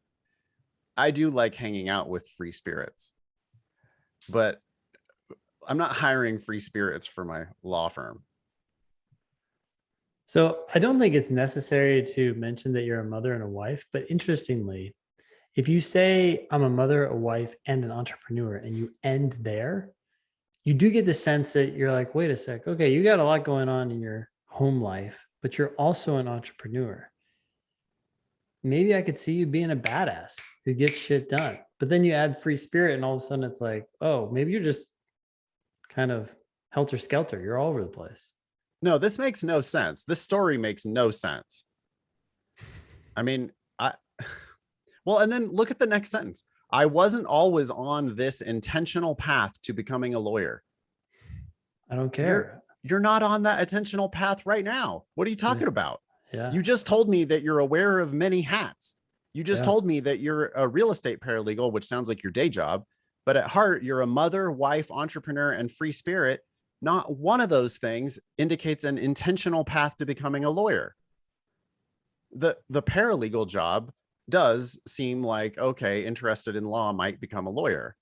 I do like hanging out with free spirits, but I'm not hiring free spirits for my law firm. So I don't think it's necessary to mention that you're a mother and a wife, but interestingly, if you say I'm a mother, a wife, and an entrepreneur, and you end there, you do get the sense that you're like, wait a sec. Okay, you got a lot going on in your home life, but you're also an entrepreneur. Maybe I could see you being a badass who gets shit done. But then you add free spirit, and all of a sudden it's like, oh, maybe you're just kind of helter skelter. You're all over the place. No, this makes no sense. This story makes no sense. I mean, I well, and then look at the next sentence. I wasn't always on this intentional path to becoming a lawyer. I don't You're care. you're not on that intentional path right now. What are you Yeah. talking about? Yeah. You just told me that you're aware of many hats. You just Yeah. told me that you're a real estate paralegal, which sounds like your day job, but at heart, you're a mother, wife, entrepreneur, and free spirit. Not one of those things indicates an intentional path to becoming a lawyer. The paralegal job does seem like, okay, interested in law, might become a lawyer,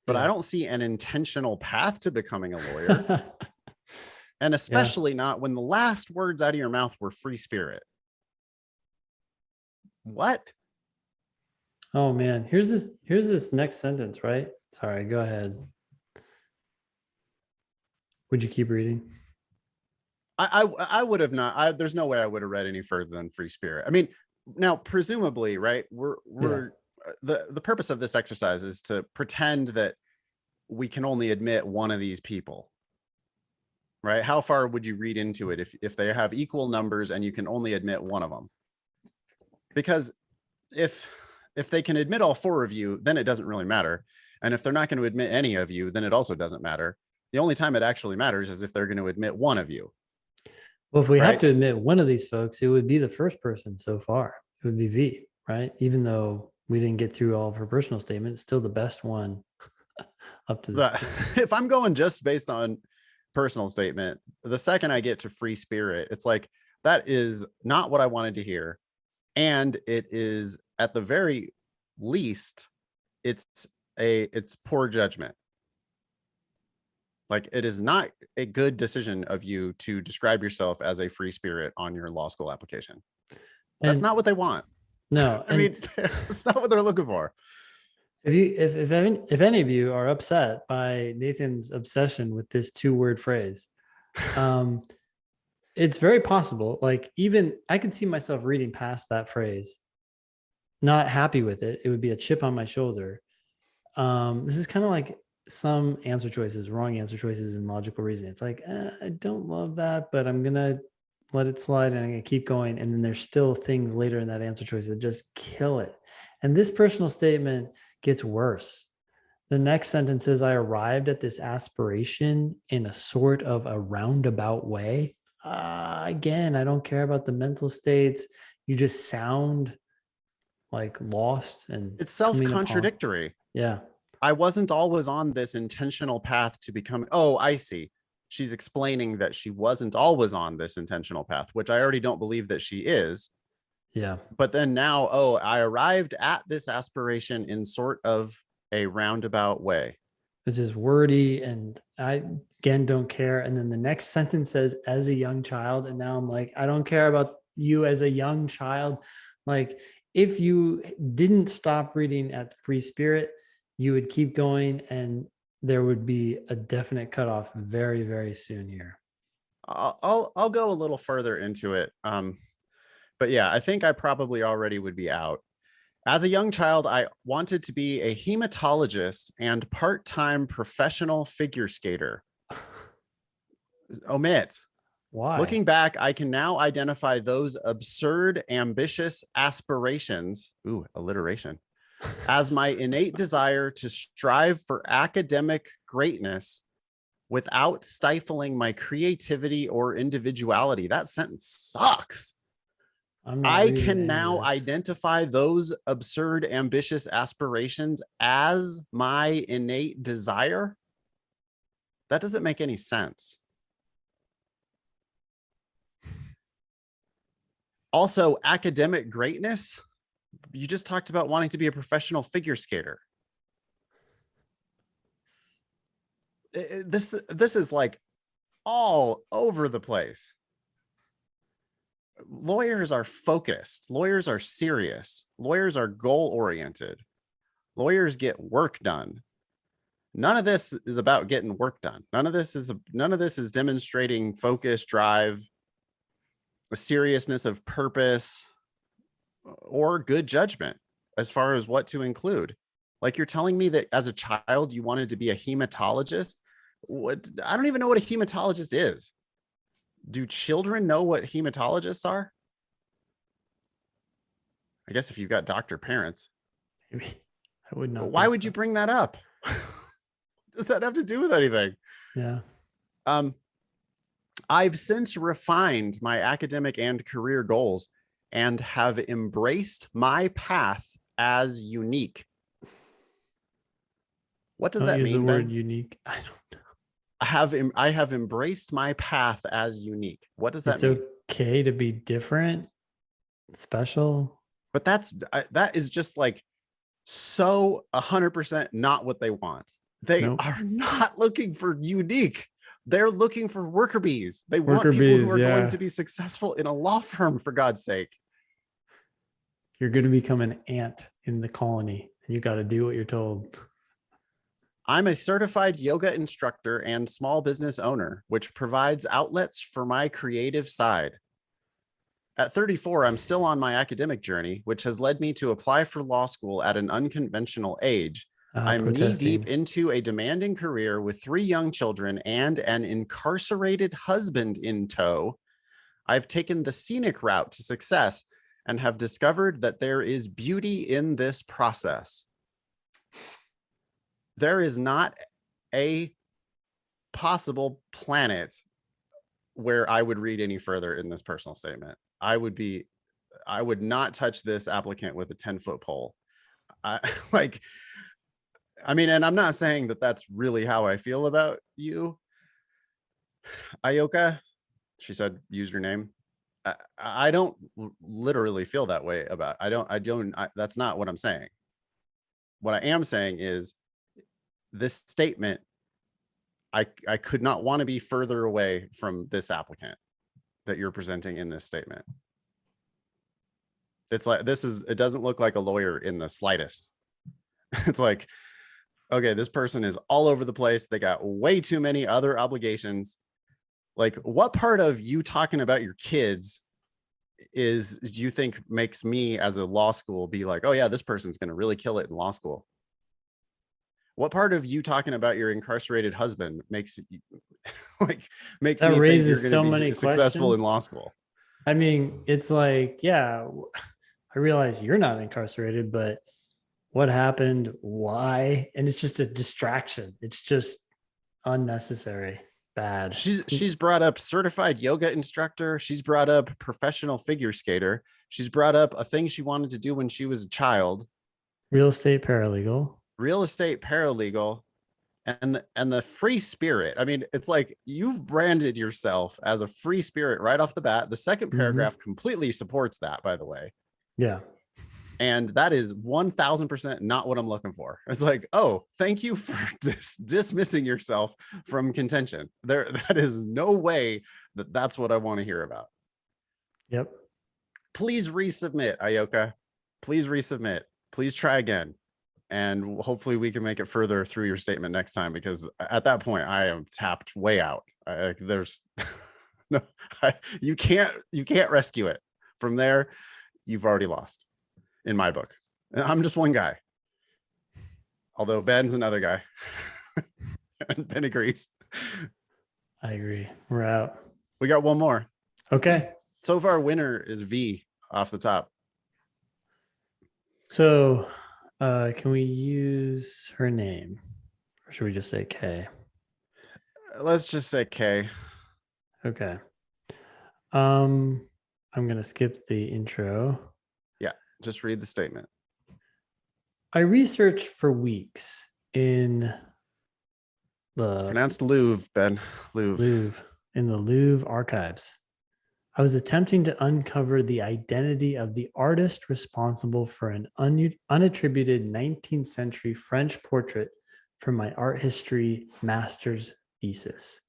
but I Yeah. don't see an intentional path to becoming a lawyer. And Yeah. especially not when the last words out of your mouth were free spirit. What? Oh man, here's this next sentence, right? Sorry, go ahead. Would you keep reading? I would have not. There's no way I would have read any further than free spirit. I mean, now presumably, right? Yeah. We're the purpose of this exercise is to pretend that we can only admit one of these people, right? How far would you read into it if they have equal numbers and you can only admit one of them? Because if they can admit all four of you, then it doesn't really matter. And if they're not going to admit any of you, then it also doesn't matter. The only time it actually matters is if they're going to admit one of you, Well, if we have right? to admit one of these folks, it would be the first person so far. It would be V, right? Even though we didn't get through all of her personal statement, it's still the best one up to this The point. if I'm going just based on personal statement, the second I get to free spirit, it's like that is not what I wanted to hear. And it is at the very least, it's it's poor judgment. Like it is not a good decision of you to describe yourself as a free spirit on your law school application. That's And not what they want. no, I and mean, that's not what they're looking for. if any of you are upset by Nathan's obsession with this 2-word phrase, um, it's very possible. Like even I could see myself reading past that phrase, not happy with it. It would be a chip on my shoulder. This is kind of like some answer choices, wrong answer choices in logical reasoning. It's like, I don't love that, but I'm going to let it slide and I'm going to keep going. And then there's still things later in that answer choice that just kill it. And this personal statement gets worse. The next sentence is, I arrived at this aspiration in a sort of a roundabout way. Again, I don't care about the mental states. You just sound like lost and It's coming upon. self-contradictory. Yeah. I wasn't always on this intentional path to become. Oh, I see. She's explaining that she wasn't always on this intentional path, which I already don't believe that she is. Yeah. But then now, oh, I arrived at this aspiration in sort of a roundabout way. It's just wordy and I again don't care. And then the next sentence says, as a young child. And now I'm like, I don't care about you as a young child. Like if you didn't stop reading at Free Spirit, you would keep going and there would be a definite cutoff very, very soon here. I'll go a little further into it. But yeah, I think I probably already would be out. As a young child, I wanted to be a hematologist and part-time professional figure skater. Omit. Why? Looking back, I can now identify those absurd, ambitious aspirations, ooh, alliteration, as my innate desire to strive for academic greatness without stifling my creativity or individuality. That sentence sucks. I'm not I reading can any of now this. identify those absurd, ambitious aspirations as my innate desire. That doesn't make any sense. Also, academic greatness. You just talked about wanting to be a professional figure skater. This is like all over the place. Lawyers are focused. Lawyers are serious. Lawyers are goal oriented. Lawyers get work done. None of this is about getting work done. None of this is demonstrating focus, drive, a seriousness of purpose, or good judgment as far as what to include. Like you're telling me that as a child you wanted to be a hematologist. What? I don't even know what a hematologist is. Do children know what hematologists are? I guess if you've got doctor parents. Maybe. I would not. But why think would so. you bring that up? Does that have to do with anything? Yeah. I've since refined my academic and career goals and have embraced my path as unique. What does Don't that use the mean, word Ben? unique. I don't know. I have embraced my path as unique. What does that It's mean? okay to be different, special. But that is just like so 100% not what they want. They Nope. are not looking for unique. They're looking for worker bees. They want Worker people who bees. are going Yeah. to be successful in a law firm, for God's sake. You're going to become an ant in the colony and you got to do what you're told. I'm a certified yoga instructor and small business owner, which provides outlets for my creative side. At 34, I'm still on my academic journey, which has led me to apply for law school at an unconventional age. I'm knee deep Protesting. into a demanding career with 3 young children and an incarcerated husband in tow. I've taken the scenic route to success and have discovered that there is beauty in this process. There is not a possible planet where I would read any further in this personal statement. I would not touch this applicant with a 10-foot pole. Like, I mean, and I'm not saying that that's really how I feel about you, Ayoka. She said, use your name. I don't literally feel that way about, that's not what I'm saying. What I am saying is this statement, I could not want to be further away from this applicant that you're presenting in this statement. It's like, it doesn't look like a lawyer in the slightest. It's like, okay, this person is all over the place. They got way too many other obligations. Like, what part of you talking about your kids do you think makes me as a law school be like, oh yeah, this person's going to really kill it in law school? What part of you talking about your incarcerated husband makes makes That me think you're raises going to so be many successful in questions. law school? I mean, it's like, yeah, I realize you're not incarcerated, but what happened? Why? And it's just a distraction. It's just unnecessary. Bad. She's brought up certified yoga instructor. She's brought up professional figure skater. She's brought up a thing she wanted to do when she was a child. Real estate paralegal. Real estate paralegal. And the free spirit. I mean, it's like you've branded yourself as a free spirit right off the bat. The second paragraph completely supports that, by the way. Yeah. And that is 1000% not what I'm looking for. It's like, oh, thank you for dismissing yourself from contention. That is no way that that's what I want to hear about. Yep. Please resubmit, Ayoka. Please resubmit. Please try again. And hopefully we can make it further through your statement next time, because at that point I am tapped way out. There's no, you can't rescue it. From there, you've already lost. In my book, I'm just one guy. Although Ben's another guy. And Ben agrees. I agree. We're out. We got one more. Okay. So far, winner is V off the top. So can we use her name? Or should we just say K? Let's just say K. Okay. I'm gonna skip the intro. Yeah, just read the statement. I researched for weeks in It's the pronounced Louvre, Ben. Louvre, in the Louvre archives. I was attempting to uncover the identity of the artist responsible for an unattributed 19th century French portrait for my art history master's thesis.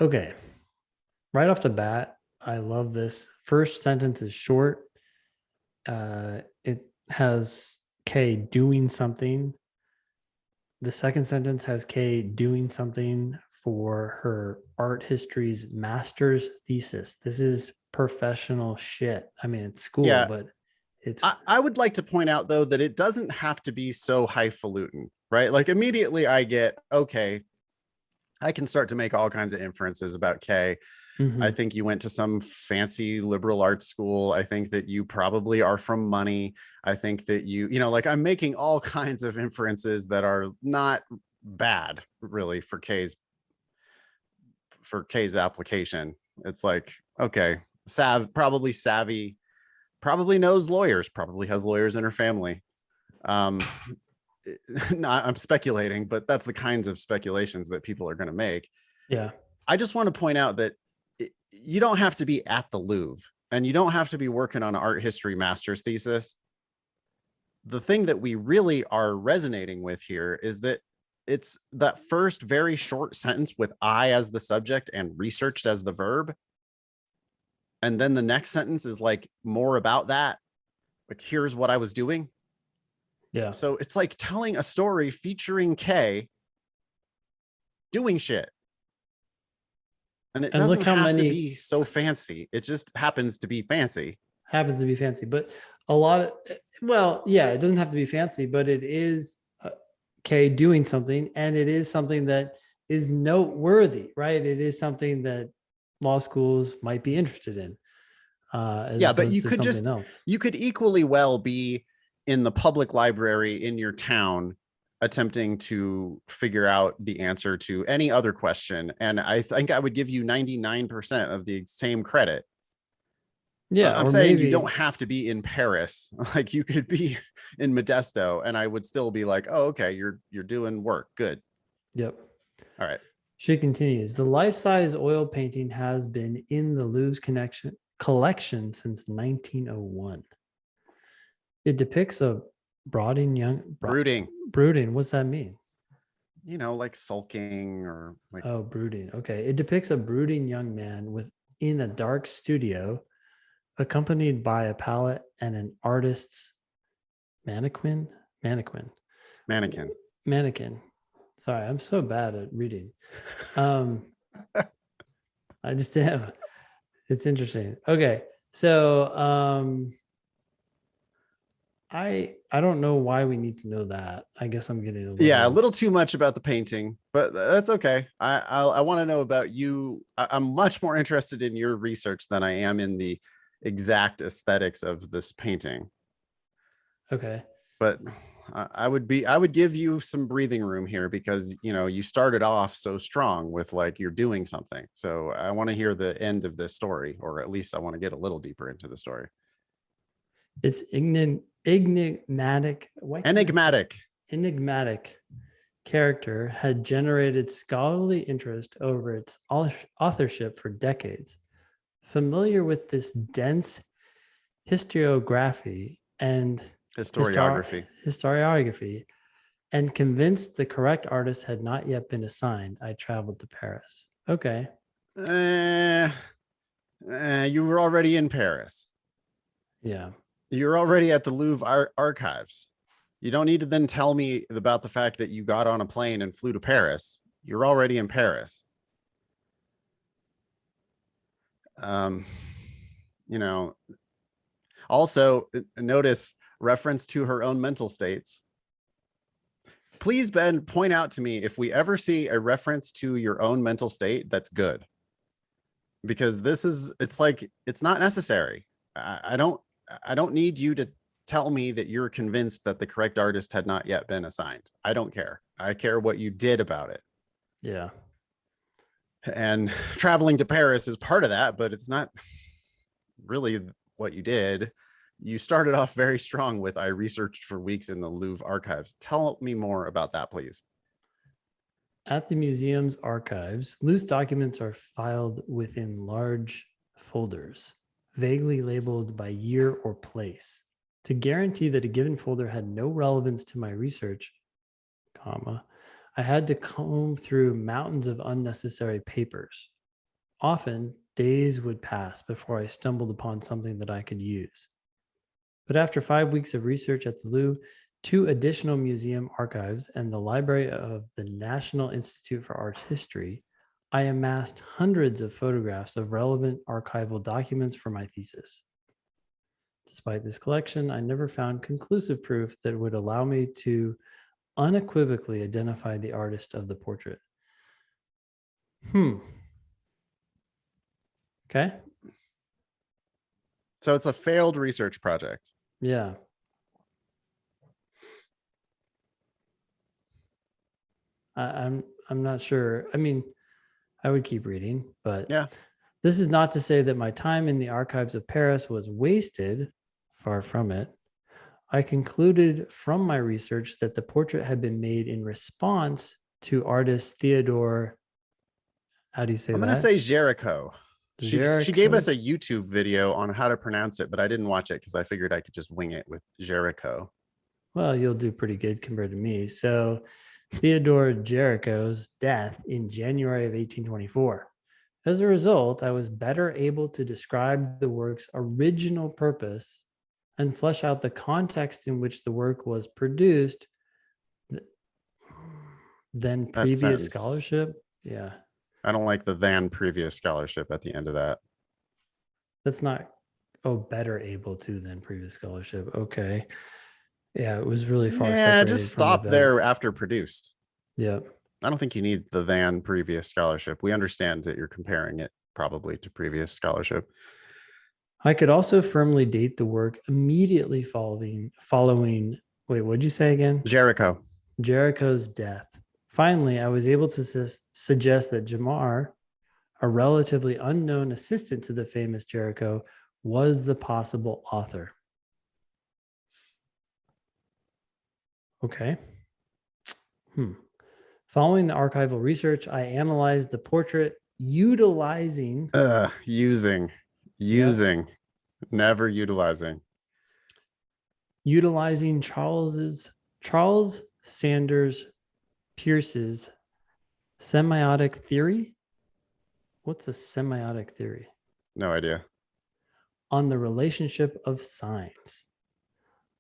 Okay, right off the bat, I love this. First sentence is short. It has K doing something. The second sentence has Kay doing something for her art history's master's thesis. This is professional shit. I mean, it's school, Yeah. but it's. I would like to point out, though, that it doesn't have to be so highfalutin, right? Like immediately I get, okay, I can start to make all kinds of inferences about Kay. I Hmm. think you went to some fancy liberal arts school. I think that you probably are from money. I think that like I'm making all kinds of inferences that are not bad really for K's application. It's like, okay, probably savvy, probably knows lawyers, probably has lawyers in her family. Um, not, I'm speculating, but that's the kinds of speculations that people are going to make. Yeah. I just want to point out that you don't have to be at the Louvre and you don't have to be working on an art history master's thesis. The thing that we really are resonating with here is that it's that first very short sentence with I as the subject and researched as the verb. And then the next sentence is like more about that. Like, here's what I was doing. Yeah. So it's like telling a story featuring Kay doing shit. And it And look doesn't how have to many be so fancy. It just happens to be fancy. happens to be fancy, but a lot of, well, yeah, it doesn't have to be fancy, but it is okay doing something, and it is something that is noteworthy, right? It is something that law schools might be interested in, as Yeah, but opposed to something else. you could equally well be in the public library in your town attempting to figure out the answer to any other question. And I think I would give you 99% of the same credit. Yeah, I'm or saying you don't maybe, have to be in Paris. Like you could be in Modesto and I would still be like, oh, okay, you're doing work. Good. yep. All right. She continues, the life-size oil painting has been in the Louvre's collection since 1901. It depicts a Brooding, brooding. What's that mean? like sulking or like Oh, brooding. Okay. It depicts a brooding young man within a dark studio, accompanied by a palette and an artist's mannequin. Mannequin. mannequin. Mannequin. Sorry, I'm so bad at reading. Um, I just am. It's interesting. Okay. So I don't know why we need to know that. I guess I'm getting a Yeah, a little. little too much about the painting, but that's okay. I want to know about you. I'm much more interested in your research than I am in the exact aesthetics of this painting. Okay. But I would give you some breathing room here because you started off so strong with like you're doing something. So I want to hear the end of this story, or at least I want to get a little deeper into the story. It's enigmatic. Why can't I say Enigmatic. enigmatic character had generated scholarly interest over its authorship for decades. Familiar with this dense historiography and Historiography. historiography, and convinced the correct artist had not yet been assigned, I traveled to Paris. Okay. Eh, you were already in Paris. Yeah. You're already at the Louvre archives. You don't need to then tell me about the fact that you got on a plane and flew to Paris. You're already in Paris. Um, you know, also notice reference to her own mental states. Please, Ben, point out to me if we ever see a reference to your own mental state, that's good. Because it's like, it's not necessary. I don't need you to tell me that you're convinced that the correct artist had not yet been assigned. I don't care. I care what you did about it. Yeah. And traveling to Paris is part of that, but it's not really what you did. You started off very strong with I researched for weeks in the Louvre archives. Tell me more about that, please. At the museum's archives, loose documents are filed within large folders, vaguely labeled by year or place. To guarantee that a given folder had no relevance to my research, comma, I had to comb through mountains of unnecessary papers. Often, days would pass before I stumbled upon something that I could use. But after 5 weeks of research at the Louvre, 2 additional museum archives, and the library of the National Institute for Art History, I amassed hundreds of photographs of relevant archival documents for my thesis. Despite this collection, I never found conclusive proof that would allow me to unequivocally identify the artist of the portrait. Okay. So it's a failed research project. Yeah. I'm not sure. I mean, I would keep reading, but Yeah. this is not to say that my time in the archives of Paris was wasted. Far from it. I concluded from my research that the portrait had been made in response to artist Theodore. How do you say I'm going to that? say Jericho. She gave Jericho. us a YouTube video on how to pronounce it, but I didn't watch it because I figured I could just wing it with Jericho. Well, you'll do pretty good compared to me. So, Theodore Jericho's death in January of 1824. As a result, I was better able to describe the work's original purpose and flesh out the context in which the work was produced than That previous sentence. scholarship. Yeah, I don't like the than previous scholarship at the end of that. that's not, oh, better able to than previous scholarship. Okay. Yeah, it was really far Yeah, just separated from the stop better. there after produced. Yeah. I don't think you need the than previous scholarship. We understand that you're comparing it probably to previous scholarship. I could also firmly date the work immediately following wait, what'd you say again? Jericho. Jericho's death. Finally, I was able to suggest that Jamar, a relatively unknown assistant to the famous Jericho, was the possible author. Okay. Following the archival research, I analyzed the portrait utilizing Using, yep, never utilizing. Charles Sanders Peirce's semiotic theory. What's a semiotic theory? No idea. On the relationship of signs.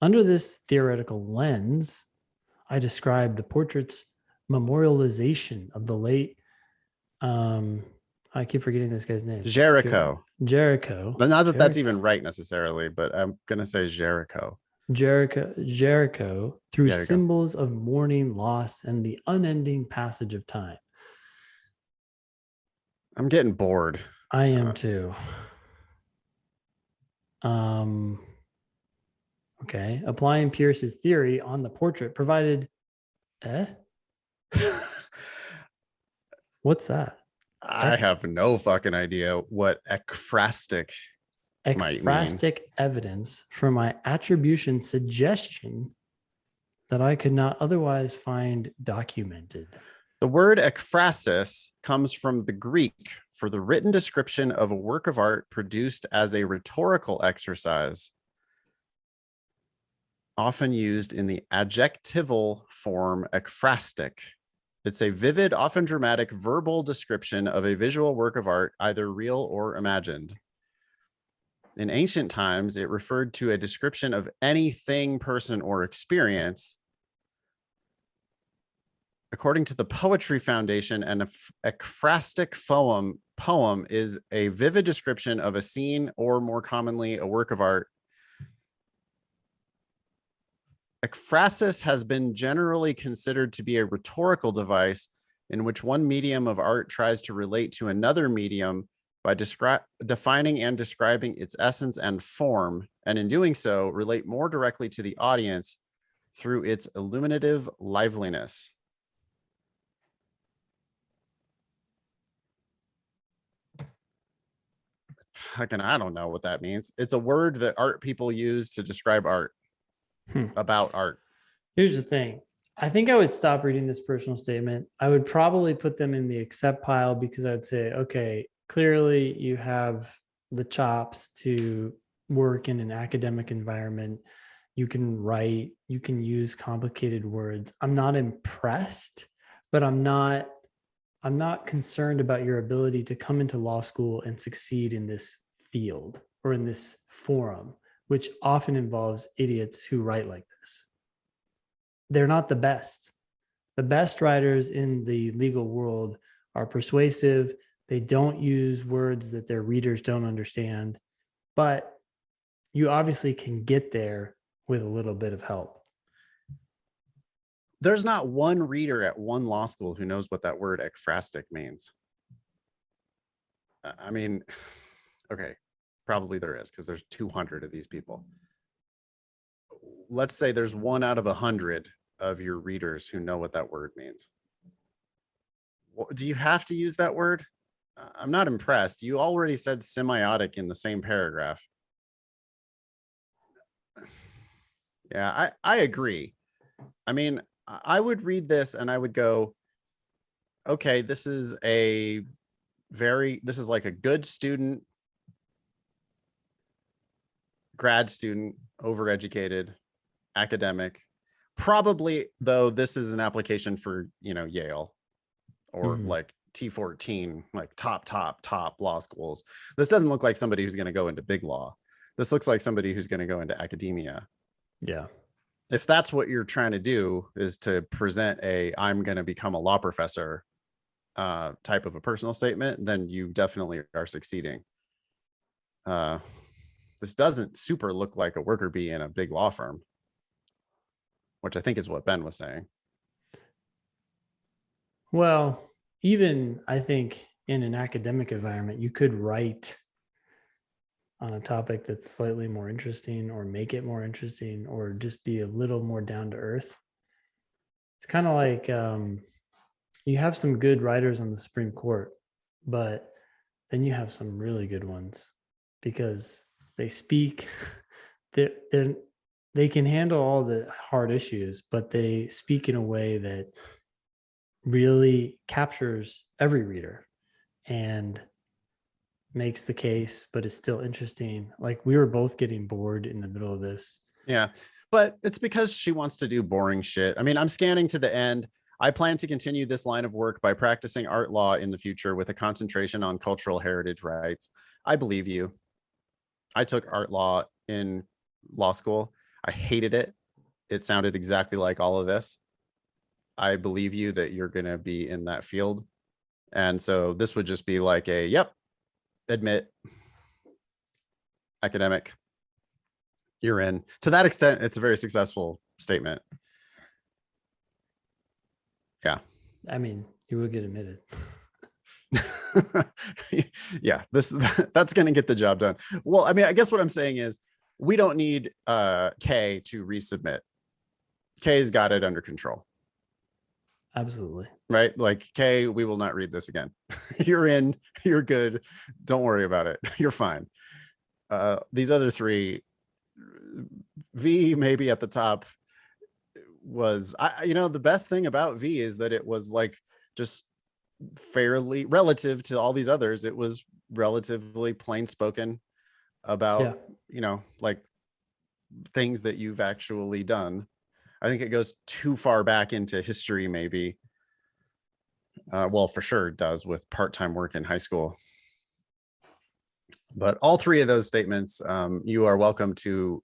Under this theoretical lens, I described the portrait's memorialization of the late, I keep forgetting this guy's name. Jericho. Jericho. Not that that's even right necessarily, but I'm going to say Jericho. Jericho through Yeah, you go. symbols of mourning, loss, and the unending passage of time. I'm getting bored. I am too. Okay. Applying Peirce's theory on the portrait provided. What's that? I have no fucking idea what ekphrastic might mean. Ekphrastic evidence for my attribution suggestion that I could not otherwise find documented. The word ekphrasis comes from the Greek for the written description of a work of art produced as a rhetorical exercise, often used in the adjectival form ekphrastic. It's a vivid, often dramatic verbal description of a visual work of art, either real or imagined. In ancient times, it referred to a description of anything, person, or experience. According to the Poetry Foundation, an ekphrastic poem is a vivid description of a scene or, more commonly, a work of art. Ekphrasis has been generally considered to be a rhetorical device in which one medium of art tries to relate to another medium by defining and describing its essence and form, and in doing so, relate more directly to the audience through its illuminative liveliness. Fucking, I don't know what that means. It's a word that art people use to describe art, about art. Here's the thing. I think I would stop reading this personal statement. I would probably put them in the accept pile because I'd say, okay, clearly you have the chops to work in an academic environment. You can write, you can use complicated words. I'm not impressed, but I'm not concerned about your ability to come into law school and succeed in this field or in this forum, which often involves idiots who write like this. They're not the best. The best writers in the legal world are persuasive. They don't use words that their readers don't understand, but you obviously can get there with a little bit of help. There's not one reader at one law school who knows what that word ekphrastic means. I mean, okay, probably there is because there's 200 of these people. Let's say there's 1 out of 100 of your readers who know what that word means. Do you have to use that word? I'm not impressed. You already said semiotic in the same paragraph. Yeah, I agree. I mean, I would read this and I would go, okay, this is like a good student, grad student, overeducated, academic. Probably, though, this is an application for, Yale or like T14, like top law schools. This doesn't look like somebody who's going to go into big law. This looks like somebody who's going to go into academia. Yeah. If that's what you're trying to do, is to present I'm going to become a law professor type of a personal statement, then you definitely are succeeding. This doesn't super look like a worker bee in a big law firm, which I think is what Ben was saying. Well, even I think in an academic environment, you could write on a topic that's slightly more interesting or make it more interesting or just be a little more down to earth. It's kind of like you have some good writers on the Supreme Court, but then you have some really good ones because they speak, they can handle all the hard issues, but they speak in a way that really captures every reader and makes the case, but it's still interesting. Like we were both getting bored in the middle of this. Yeah, but it's because she wants to do boring shit. I mean, I'm scanning to the end. I plan to continue this line of work by practicing art law in the future with a concentration on cultural heritage rights. I believe you. I took art law in law school. I hated it. It sounded exactly like all of this. I believe you that you're going to be in that field. And so this would just be like admit, academic, you're in. To that extent, it's a very successful statement. Yeah. I mean, you will get admitted. Yeah, that's going to get the job done. Well, I mean, I guess what I'm saying is we don't need Kay to resubmit. Kay's got it under control. Absolutely. Right? Like, Kay, we will not read this again. You're in, you're good. Don't worry about it. You're fine. These other three, V maybe at the top was, the best thing about V is that it was like just fairly relative to all these others. It was relatively plain spoken about, like things that you've actually done. I think it goes too far back into history, maybe. Well, for sure it does with part-time work in high school. But all three of those statements, you are welcome to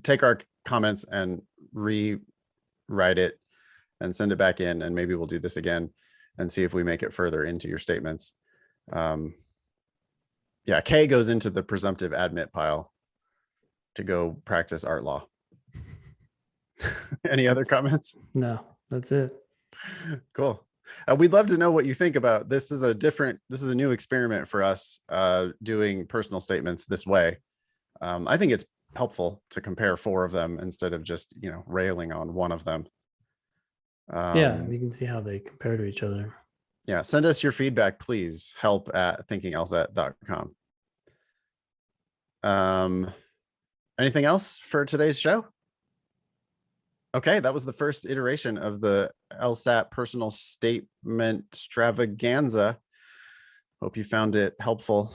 take our comments and rewrite it and send it back in, and maybe we'll do this again and see if we make it further into your statements. Yeah, Kay goes into the presumptive admit pile to go practice art law. Any other comments? No, that's it. Cool. We'd love to know what you think about this. This is a new experiment for us, doing personal statements this way. I think it's helpful to compare 4 of them instead of just, railing on one of them. Yeah, you can see how they compare to each other. Yeah, send us your feedback, please. help@thinkinglsat.com. Anything else for today's show? Okay, that was the first iteration of the LSAT personal statement extravaganza. Hope you found it helpful.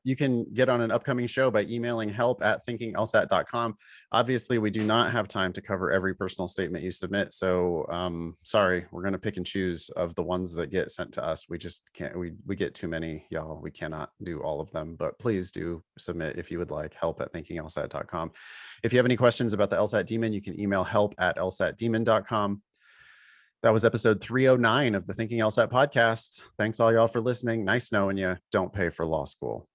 You can get on an upcoming show by emailing help@thinkinglsat.com. Obviously, we do not have time to cover every personal statement you submit. So sorry, we're going to pick and choose of the ones that get sent to us. We just can't, we get too many, y'all. We cannot do all of them, but please do submit if you would like. help@thinkinglsat.com. If you have any questions about the LSAT Demon, you can email help@lsatdemon.com. That was episode 309 of the Thinking LSAT podcast. Thanks all y'all for listening. Nice knowing you. Don't pay for law school.